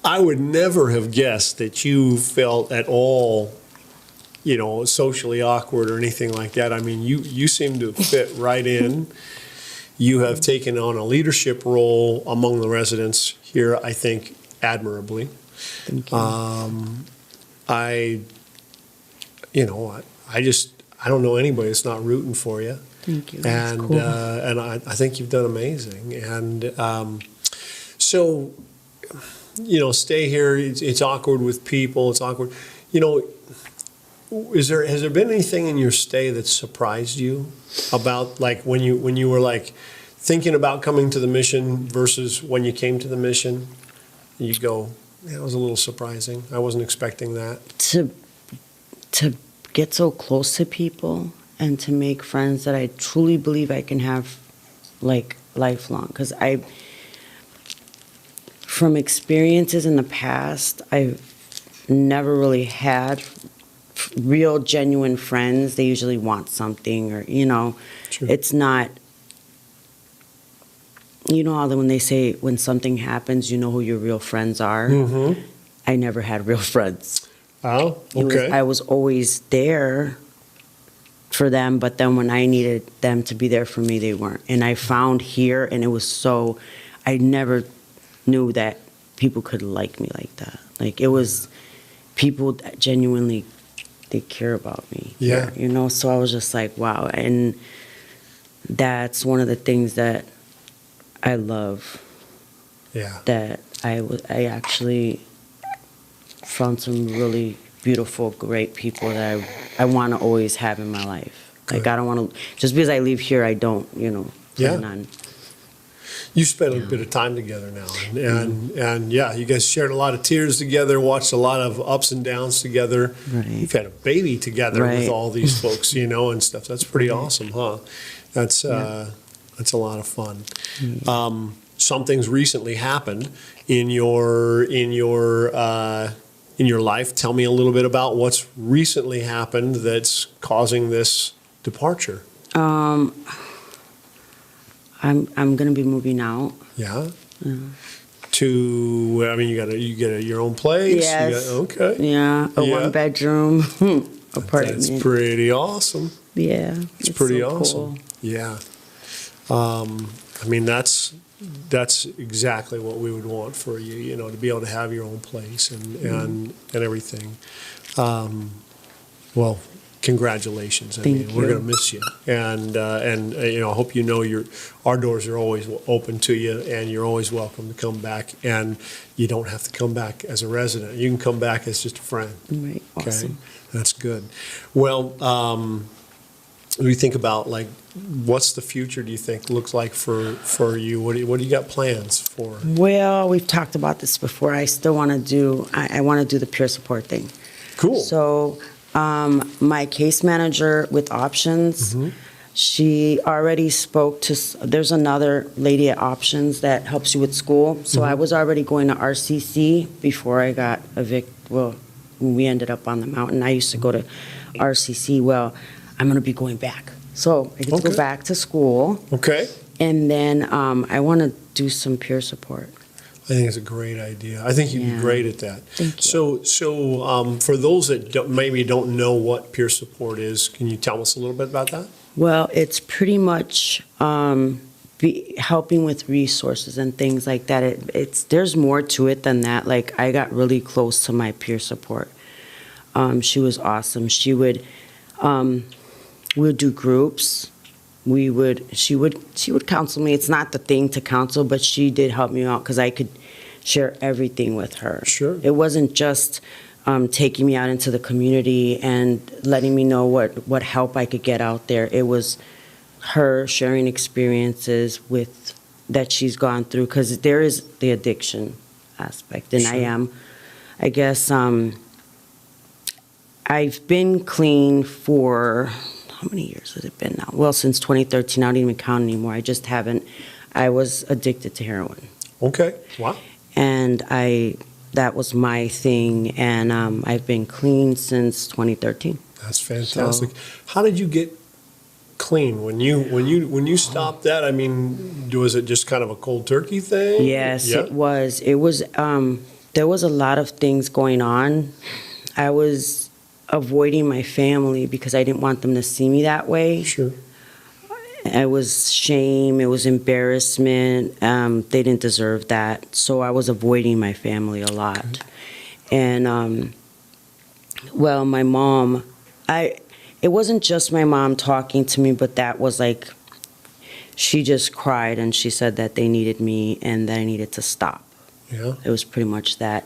[SPEAKER 2] I would never have guessed that you felt at all, you know, socially awkward or anything like that. I mean, you seem to fit right in. You have taken on a leadership role among the residents here, I think, admirably.
[SPEAKER 4] Thank you.
[SPEAKER 2] I don't know anybody that's not rooting for you.
[SPEAKER 4] Thank you. That's
[SPEAKER 2] And
[SPEAKER 4] cool.
[SPEAKER 2] and I think you've done amazing. And so, you know, stay here. It's awkward with people. It's awkward. You know, has there been anything in your stay that surprised you about, like, when you were like thinking about coming to the mission versus when you came to the mission? You go, yeah, it was a little surprising. I wasn't expecting that.
[SPEAKER 4] To get so close to people and to make friends that I truly believe I can have, like, lifelong. Because from experiences in the past, I've never really had real, genuine friends. They usually want something, or, you know,
[SPEAKER 2] Sure.
[SPEAKER 4] it's not, you know how when they say when something happens, you know who your real friends are?
[SPEAKER 2] Mm-hmm.
[SPEAKER 4] I never had real friends.
[SPEAKER 2] Oh,
[SPEAKER 4] It was-
[SPEAKER 2] okay.
[SPEAKER 4] I was always there for them, but then when I needed them to be there for me, they weren't. And I found here, and it was so, I never knew that people could like me like that. Like, it was people that genuinely, they care about me.
[SPEAKER 2] Yeah.
[SPEAKER 4] You know, so I was just like, wow. And that's one of the things that I love,
[SPEAKER 2] Yeah.
[SPEAKER 4] that I actually found some really beautiful, great people that I want to always have in my life. Like,
[SPEAKER 2] Good.
[SPEAKER 4] I don't want to, just because I leave here, I don't, you know, plan
[SPEAKER 2] Yeah.
[SPEAKER 4] on.
[SPEAKER 2] You spent a bit of time together now, and yeah, you guys shared a lot of tears together, watched a lot of ups and downs together.
[SPEAKER 4] Right.
[SPEAKER 2] You've had a baby together with
[SPEAKER 4] Right.
[SPEAKER 2] all these folks, you know, and stuff. That's pretty awesome, huh? That's a lot of fun. Something's recently happened in your life. Tell me a little bit about what's recently happened that's causing this departure.
[SPEAKER 4] I'm going to be moving out.
[SPEAKER 2] Yeah. To, I mean, you get your own place.
[SPEAKER 4] Yes.
[SPEAKER 2] Okay.
[SPEAKER 4] Yeah, a
[SPEAKER 2] Yeah.
[SPEAKER 4] one-bedroom apartment.
[SPEAKER 2] That's pretty awesome.
[SPEAKER 4] Yeah.
[SPEAKER 2] It's pretty
[SPEAKER 4] so
[SPEAKER 2] awesome.
[SPEAKER 4] cool.
[SPEAKER 2] Yeah. I mean, that's exactly what we would want for you, you know, to be able to have your own place and everything. Well, congratulations. I
[SPEAKER 4] Thank
[SPEAKER 2] mean, we're
[SPEAKER 4] you.
[SPEAKER 2] going to miss you. And you know, I hope you know our doors are always open to you, and you're always welcome to come back. And you don't have to come back as a resident. You can come back as just a friend.
[SPEAKER 4] Right.
[SPEAKER 2] Okay,
[SPEAKER 4] Awesome.
[SPEAKER 2] that's good. Well, we think about, like, what's the future, do you think, looks like for you? What do you got plans for?
[SPEAKER 4] Well, we've talked about this before. I still want to do, I want to do the peer support thing.
[SPEAKER 2] Cool.
[SPEAKER 4] So, my case manager with Options, she already spoke to, there's another lady at Options that helps you with school. So I was already going to RCC before I got evicted. Well, we ended up on the mountain. I used to go to RCC. Well, I'm going to be going back. So I get to
[SPEAKER 2] Okay.
[SPEAKER 4] go back to school.
[SPEAKER 2] Okay.
[SPEAKER 4] And then I want to do some peer support.
[SPEAKER 2] I think it's a great idea. I think you'd be
[SPEAKER 4] Yeah.
[SPEAKER 2] great at that.
[SPEAKER 4] Thank you.
[SPEAKER 2] So for those that maybe don't know what peer support is, can you tell us a little bit about that?
[SPEAKER 4] Well, it's pretty much helping with resources and things like that. There's more to it than that. Like, I got really close to my peer support. She was awesome. She would we would do groups. She would counsel me. It's not the thing to counsel, but she did help me out because I could share everything with her.
[SPEAKER 2] Sure.
[SPEAKER 4] It wasn't just taking me out into the community and letting me know what help I could get out there. It was her sharing experiences that she's gone through, because there is the addiction aspect, and
[SPEAKER 2] Sure.
[SPEAKER 4] I guess, I've been clean for, how many years has it been now? Well, since 2013, I don't even count anymore. I was addicted to heroin.
[SPEAKER 2] Okay. Wow.
[SPEAKER 4] And that was my thing, and I've been clean since 2013.
[SPEAKER 2] That's fantastic. How did you get clean when you stopped that? I mean, was it just kind of a cold turkey thing?
[SPEAKER 4] Yes,
[SPEAKER 2] Yeah.
[SPEAKER 4] it was. There was a lot of things going on. I was avoiding my family because I didn't want them to see me that way.
[SPEAKER 2] Sure.
[SPEAKER 4] It was shame, it was embarrassment. They didn't deserve that. So I was avoiding my family a lot. And, well, my mom, it wasn't just my mom talking to me, but that was like, she just cried and she said that they needed me and that I needed to stop.
[SPEAKER 2] Yeah.
[SPEAKER 4] It was pretty much that.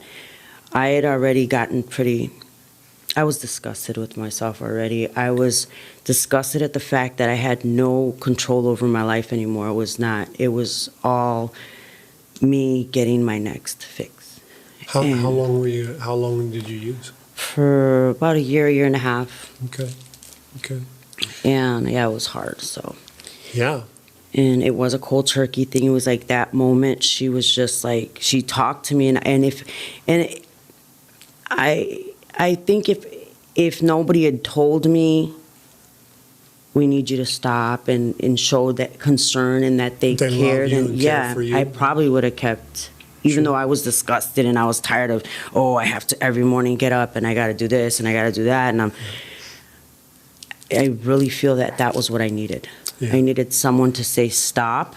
[SPEAKER 4] I had already gotten I was disgusted with myself already. I was disgusted at the fact that I had no control over my life anymore. It was all me getting my next fix.
[SPEAKER 2] How long did you use?
[SPEAKER 4] For about a year and a half.
[SPEAKER 2] Okay.
[SPEAKER 4] And yeah, it was hard, so.
[SPEAKER 2] Yeah.
[SPEAKER 4] And it was a cold turkey thing. It was like that moment, she was just like, she talked to me, I think if nobody had told me, we need you to stop and show that concern and that they
[SPEAKER 2] They love
[SPEAKER 4] cared,
[SPEAKER 2] you
[SPEAKER 4] and
[SPEAKER 2] and care
[SPEAKER 4] yeah,
[SPEAKER 2] for you.
[SPEAKER 4] I probably would have kept, even though I was disgusted and I was tired of, I have to every morning get up and I got to do this and I got to do that, and I really feel that was what I needed.
[SPEAKER 2] Yeah.
[SPEAKER 4] I needed someone to say, stop,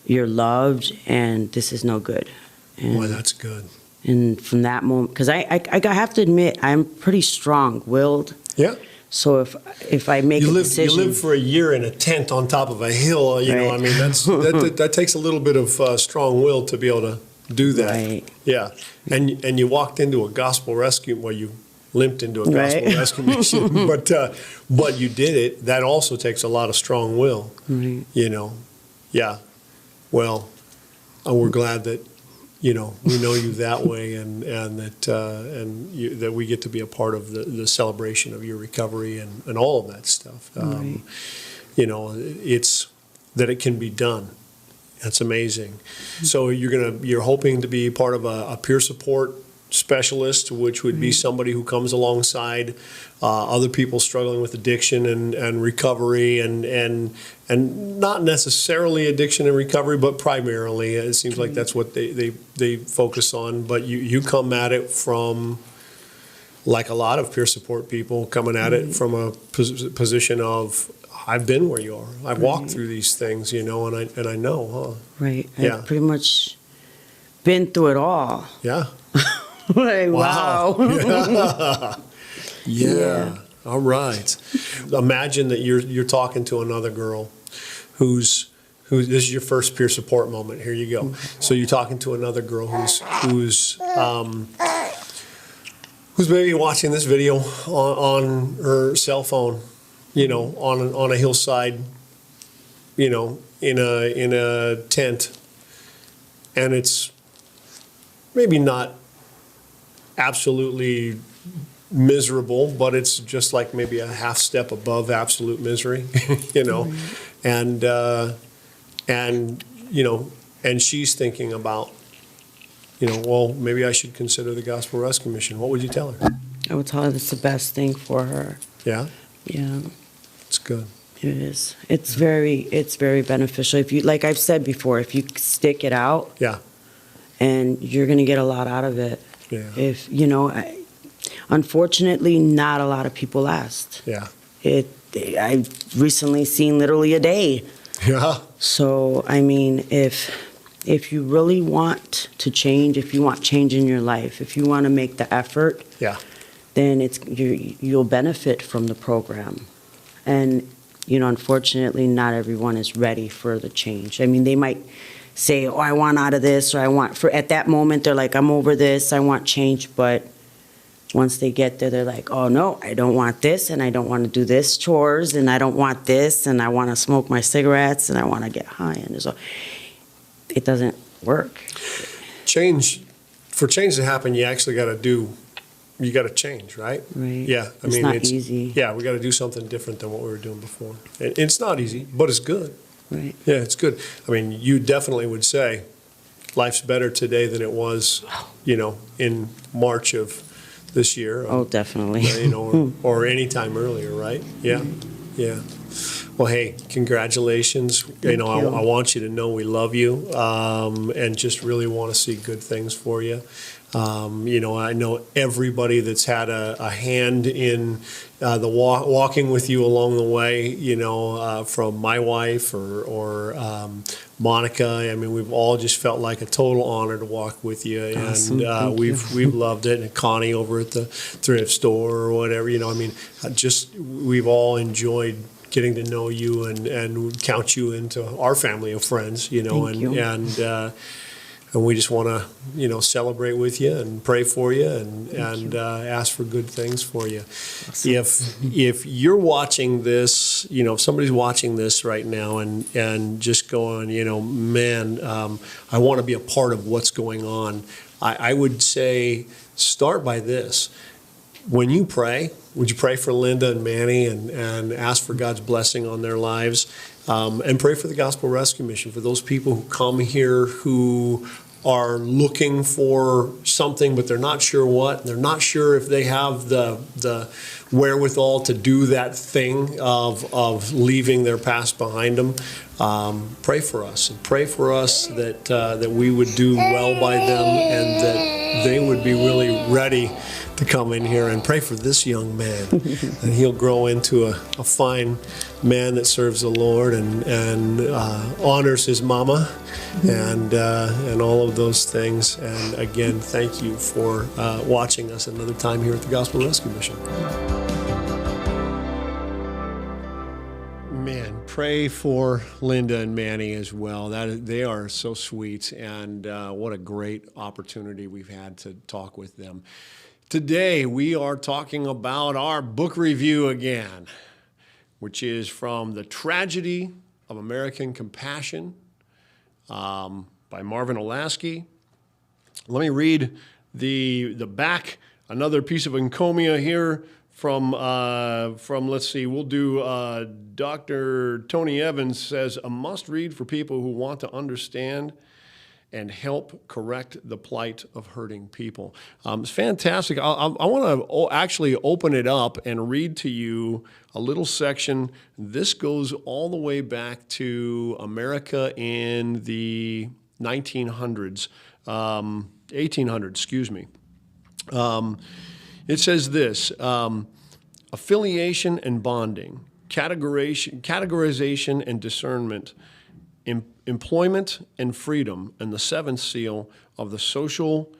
[SPEAKER 4] you're loved, and this is no good. And,
[SPEAKER 2] Boy, that's good.
[SPEAKER 4] and from that moment, because I have to admit, I'm pretty strong-willed.
[SPEAKER 2] Yeah.
[SPEAKER 4] So if I make a decision.
[SPEAKER 2] You live for a year in a tent on top of a hill, you know,
[SPEAKER 4] Right.
[SPEAKER 2] I mean, that takes a little bit of strong will to be able to do that.
[SPEAKER 4] Right.
[SPEAKER 2] Yeah. And you walked into a gospel rescue, well, you limped into a gospel
[SPEAKER 4] Right.
[SPEAKER 2] rescue mission, but you did it. That also takes a lot of strong will,
[SPEAKER 4] Right.
[SPEAKER 2] you know. Yeah. Well, we're glad that, you know, we know you that way, and that we get to be a part of the celebration of your recovery and all of that stuff.
[SPEAKER 4] Right.
[SPEAKER 2] You know, it's that it can be done. That's amazing. So you're hoping to be part of a peer support specialist, which would be somebody who comes alongside other people struggling with addiction and recovery, and not necessarily addiction and recovery, but primarily it seems like that's what they focus on. But you come at it from, like a lot of peer support people, coming at it from a position of, I've been where you are. I've walked through these things, you know, and I know, huh?
[SPEAKER 4] Right.
[SPEAKER 2] Yeah.
[SPEAKER 4] I've pretty much been through it all.
[SPEAKER 2] Yeah.
[SPEAKER 4] Like, wow.
[SPEAKER 2] Yeah.
[SPEAKER 4] Yeah.
[SPEAKER 2] All right. Imagine that you're talking to another girl who's this is your first peer support moment. Here you go. So you're talking to another girl who's maybe watching this video on her cell phone, you know, on a hillside, you know, in a tent, and it's maybe not absolutely miserable, but it's just like maybe a half step above absolute misery, you know, and you know, and she's thinking about, you know, well, maybe I should consider the Gospel Rescue Mission. What would you tell her?
[SPEAKER 4] I would tell her that's the best thing for her.
[SPEAKER 2] Yeah,
[SPEAKER 4] Yeah.
[SPEAKER 2] it's good.
[SPEAKER 4] It is. It's very beneficial. If you, like I've said before, if you stick it out,
[SPEAKER 2] Yeah,
[SPEAKER 4] and you're going to get a lot out of it.
[SPEAKER 2] yeah,
[SPEAKER 4] If, you know, unfortunately, not a lot of people last.
[SPEAKER 2] yeah.
[SPEAKER 4] I've recently seen literally a day
[SPEAKER 2] Yeah.
[SPEAKER 4] So, I mean, if you really want to change, if you want change in your life, if you want to make the effort,
[SPEAKER 2] Yeah.
[SPEAKER 4] then you'll benefit from the program. And, unfortunately, not everyone is ready for the change. I mean, they might say, oh, I want out of this, or at that moment, they're like, I'm over this, I want change, but once they get there, they're like, oh, no, I don't want this, and I don't want to do this chores, and I don't want this, and I want to smoke my cigarettes, and I want to get high, and so it doesn't work.
[SPEAKER 2] For change to happen, you actually got to change, right?
[SPEAKER 4] Right.
[SPEAKER 2] Yeah.
[SPEAKER 4] It's not easy.
[SPEAKER 2] Yeah, we got to do something different than what we were doing before. And it's not easy, but it's good.
[SPEAKER 4] Right.
[SPEAKER 2] Yeah, it's good. I mean, you definitely would say life's better today than it was, in March of this year.
[SPEAKER 4] Oh, definitely.
[SPEAKER 2] Or any time earlier, right? Yeah. Yeah. Well, hey, congratulations.
[SPEAKER 4] Thank you.
[SPEAKER 2] I want you to know we love you, and just really want to see good things for you. I know everybody that's had a hand in the walking with you along the way, from my wife or Monica. I mean, we've all just felt like a total honor to walk with you.
[SPEAKER 4] Awesome.
[SPEAKER 2] And we've loved it. And Connie over at the thrift store or whatever, we've all enjoyed getting to know you and count you into our family of friends,
[SPEAKER 4] Thank you.
[SPEAKER 2] And we just want to, celebrate with you and pray for you and ask for good things for you.
[SPEAKER 4] Awesome.
[SPEAKER 2] If you're watching this, if somebody's watching this right now and just going, man, I want to be a part of what's going on, I would say start by this. When you pray, would you pray for Linda and Manny and ask for God's blessing on their lives? And pray for the Gospel Rescue Mission, for those people who come here who are looking for something, but they're not sure what. They're not sure if they have the wherewithal to do that thing of leaving their past behind them. Pray for us, and pray for us that we would do well by them and that they would be really ready to come in here, and pray for this young man that he'll grow into a fine man that serves the Lord and honors his mama and all of those things. And again, thank you for watching us another time here at the Gospel Rescue Mission. Man, pray for Linda and Manny as well. They are so sweet, and what a great opportunity we've had to talk with them. Today, we are talking about our book review again, which is from The Tragedy of American Compassion by Marvin Olasky. Let me read the back, another piece of encomia here from let's see, we'll do Dr. Tony Evans says, a must-read for people who want to understand and help correct the plight of hurting people. It's fantastic. I want to actually open it up and read to you a little section. This goes all the way back to America in the 1800s, excuse me. It says this, affiliation and bonding, categorization and discernment, employment and freedom, and the seventh seal of the social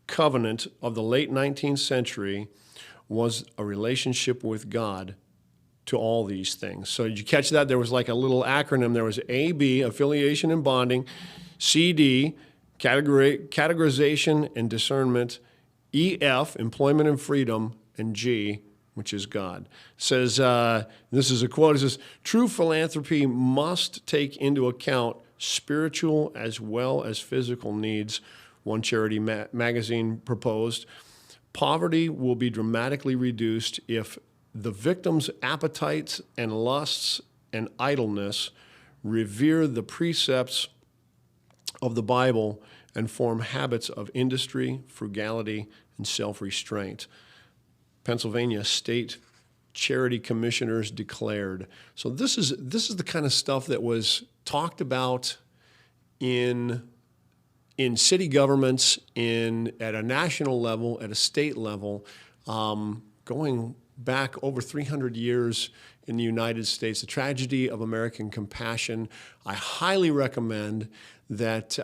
[SPEAKER 2] covenant of the late 19th century was a relationship with God to all these things. So did you catch that? There was like a little acronym. There was AB, affiliation and bonding, CD, categorization and discernment, EF, employment and freedom, and G, which is God. It says, this is a quote, it says, true philanthropy must take into account spiritual as well as physical needs, one charity magazine proposed. Poverty will be dramatically reduced if the victim's appetites and lusts and idleness revere the precepts of the Bible and form habits of industry, frugality, and self-restraint. Pennsylvania State Charity Commissioners declared. So this is the kind of stuff that was talked about in city governments, at a national level, at a state level, going back over 300 years in the United States, The Tragedy of American Compassion. I highly recommend that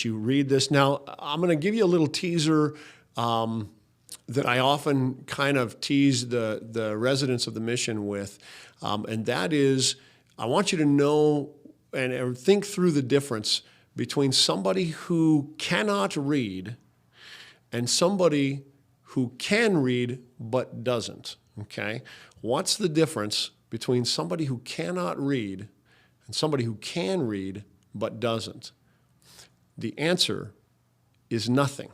[SPEAKER 2] you read this. Now, I'm going to give you a little teaser that I often kind of tease the residents of the mission with, and that is, I want you to know and think through the difference between somebody who cannot read and somebody who can read but doesn't, okay? What's the difference between somebody who cannot read and somebody who can read but doesn't? The answer is nothing,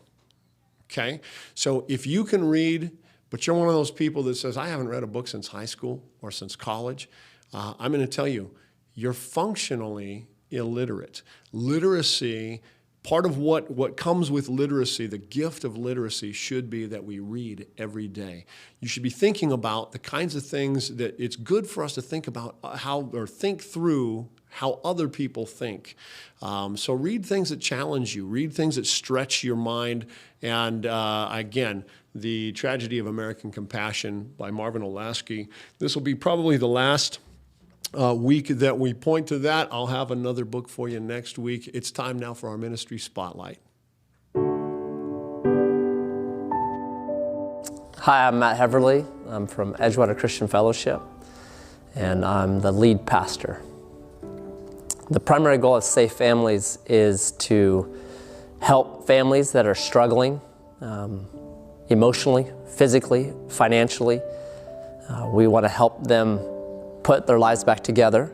[SPEAKER 2] okay? So if you can read, but you're one of those people that says, I haven't read a book since high school or since college, I'm going to tell you, you're functionally illiterate. Literacy, part of what comes with literacy, the gift of literacy, should be that we read every day. You should be thinking about the kinds of things that it's good for us to think about think through how other people think. So read things that challenge you, read things that stretch your mind. And again, The Tragedy of American Compassion by Marvin Olasky. This will be probably the last week that we point to that. I'll have another book for you next week. It's time now for our ministry spotlight.
[SPEAKER 5] Hi, I'm Matt Heverly. I'm from Edgewater Christian Fellowship, and I'm the lead pastor. The primary goal of Safe Families is to help families that are struggling emotionally, physically, financially. We want to help them put their lives back together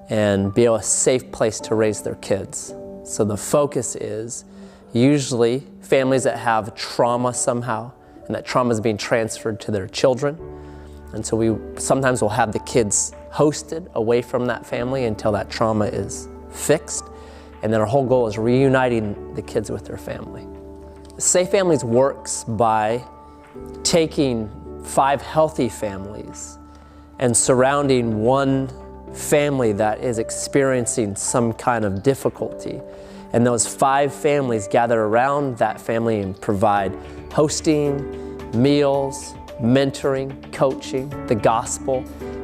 [SPEAKER 5] and be a safe place to raise their kids. So the focus is usually families that have trauma somehow, and that trauma is being transferred to their children. And so we sometimes will have the kids hosted away from that family until that trauma is fixed. And then our whole goal is reuniting the kids with their family. Safe Families works by taking 5 healthy families and surrounding one family that is experiencing some kind of difficulty. And those 5 families gather around that family and provide hosting, meals, mentoring, coaching, the gospel,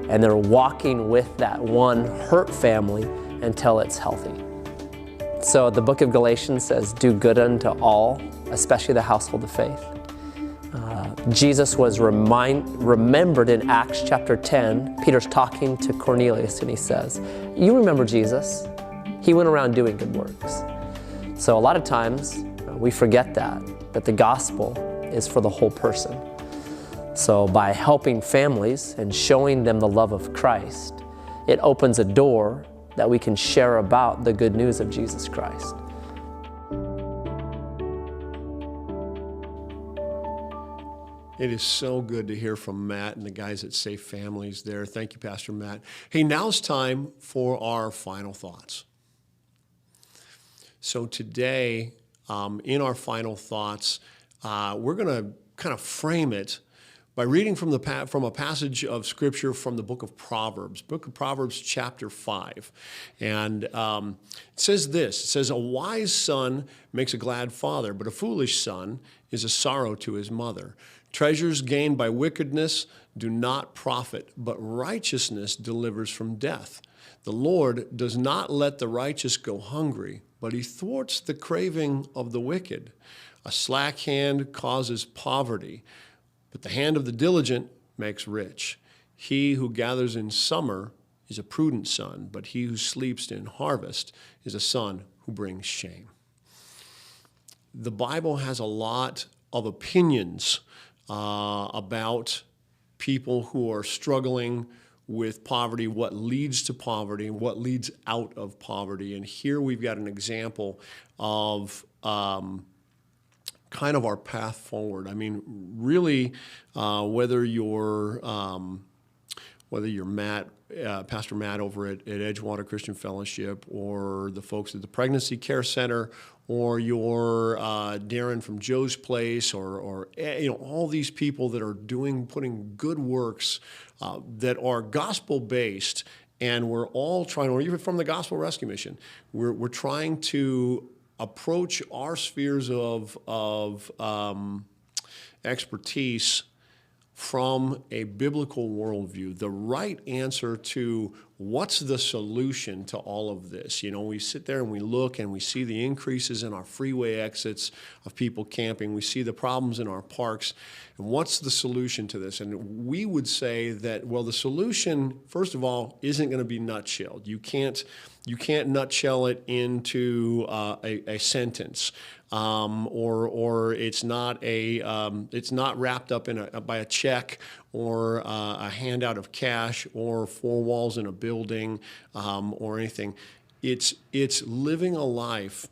[SPEAKER 5] and they're walking with that one hurt family until it's healthy. So the book of Galatians says, do good unto all, especially the household of faith. Jesus was remembered in Acts chapter 10. Peter's talking to Cornelius and he says, you remember Jesus? He went around doing good works. So a lot of times we forget that the gospel is for the whole person. So by helping families and showing them the love of Christ, it opens a door that we can share about the good news of Jesus Christ.
[SPEAKER 2] It is so good to hear from Matt and the guys at Safe Families there. Thank you, Pastor Matt. Hey, now's time for our final thoughts. So today, in our final thoughts, we're going to kind of frame it by reading from a passage of Scripture from the book of Proverbs, chapter 5. And it says this, it says, a wise son makes a glad father, but a foolish son is a sorrow to his mother. Treasures gained by wickedness do not profit, but righteousness delivers from death. The Lord does not let the righteous go hungry, but he thwarts the craving of the wicked. A slack hand causes poverty, but the hand of the diligent makes rich. He who gathers in summer is a prudent son, but he who sleeps in harvest is a son who brings shame. The Bible has a lot of opinions about people who are struggling with poverty, what leads to poverty, what leads out of poverty. And here we've got an example of kind of our path forward. I mean, really, whether you're Matt, Pastor Matt over at Edgewater Christian Fellowship, or the folks at the Pregnancy Care Center, or you're Darren from Joe's Place, or all these people that are putting good works that are gospel-based, and we're all trying, or even from the Gospel Rescue Mission, we're trying to approach our spheres of expertise from a biblical worldview, the right answer to what's the solution to all of this. You know, we sit there and we look and we see the increases in our freeway exits of people camping. We see the problems in our parks. And what's the solution to this? And we would say that, well, the solution, first of all, isn't going to be nutshelled. You can't nutshell it into a sentence, or it's not wrapped up by a check or a handout of cash or four walls in a building or anything. It's living a life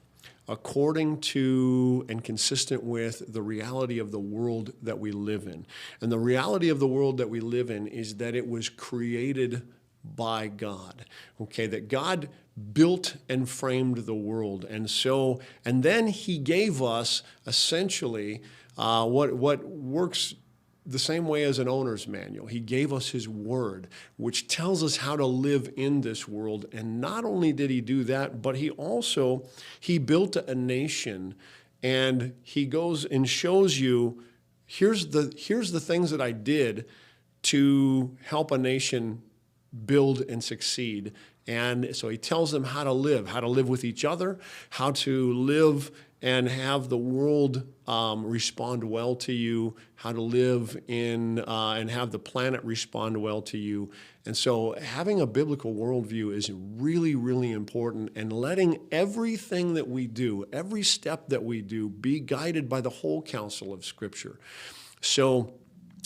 [SPEAKER 2] according to and consistent with the reality of the world that we live in. And the reality of the world that we live in is that it was created by God, okay, that God built and framed the world. And then he gave us essentially what works the same way as an owner's manual. He gave us his word, which tells us how to live in this world. And not only did he do that, but he built a nation, and he goes and shows you, here's the things that I did to help a nation build and succeed. And so he tells them how to live with each other, how to live and have the world respond well to you, how to live in and have the planet respond well to you. And so having a biblical worldview is really, really important, and letting everything that we do, every step that we do, be guided by the whole counsel of Scripture. So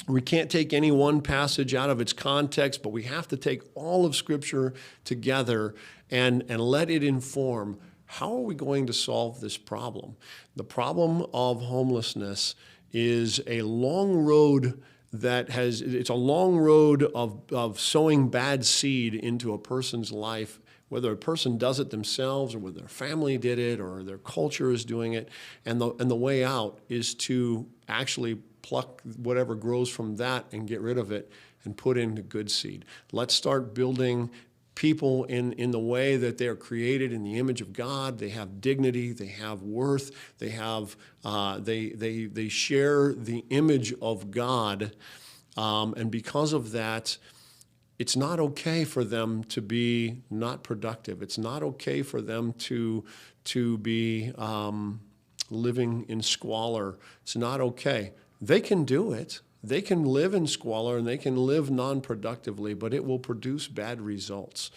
[SPEAKER 2] we can't take any one passage out of its context, but we have to take all of Scripture together and let it inform, how are we going to solve this problem? The problem of homelessness is a long road it's a long road of sowing bad seed into a person's life, whether a person does it themselves or whether their family did it or their culture is doing it. And the way out is to actually pluck whatever grows from that and get rid of it and put in the good seed. Let's start building people in the way that they are created in the image of God. They have dignity, they have worth, they have they share the image of God, and because of that, it's not okay for them to be not productive. It's not okay for them to be living in squalor. It's not okay. They can do it. They can live in squalor and they can live non-productively, but it will produce bad results.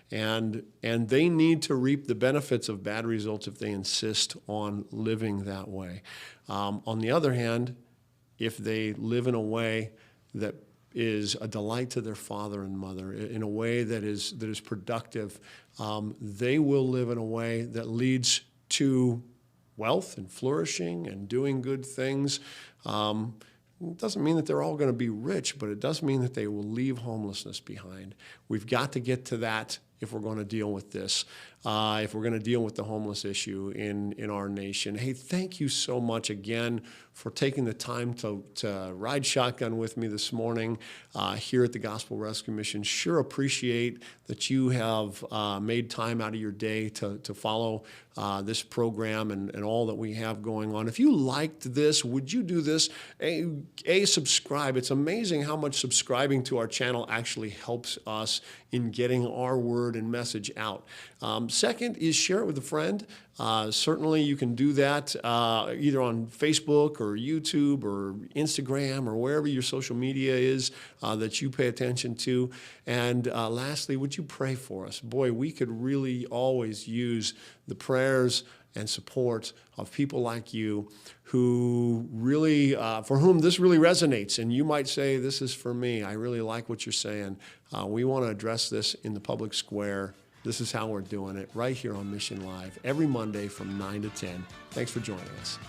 [SPEAKER 2] And they need to reap the benefits of bad results if they insist on living that way. On the other hand, if they live in a way that is a delight to their father and mother, in a way that is productive, they will live in a way that leads to wealth and flourishing and doing good things. It doesn't mean that they're all going to be rich, but it does mean that they will leave homelessness behind. We've got to get to that if we're going to deal with this, if we're going to deal with the homeless issue in our nation. Hey, thank you so much again for taking the time to ride shotgun with me this morning here at the Gospel Rescue Mission. Sure appreciate that you have made time out of your day to follow this program and all that we have going on. If you liked this, would you do this? Subscribe. It's amazing how much subscribing to our channel actually helps us in getting our word and message out. Second is share it with a friend. Certainly you can do that either on Facebook or YouTube or Instagram or wherever your social media is that you pay attention to. And lastly, would you pray for us? Boy, we could really always use the prayers and support of people like you who really, for whom this really resonates. And you might say, this is for me. I really like what you're saying. We want to address this in the public square. This is how we're doing it right here on Mission Live every Monday from 9 to 10. Thanks for joining us.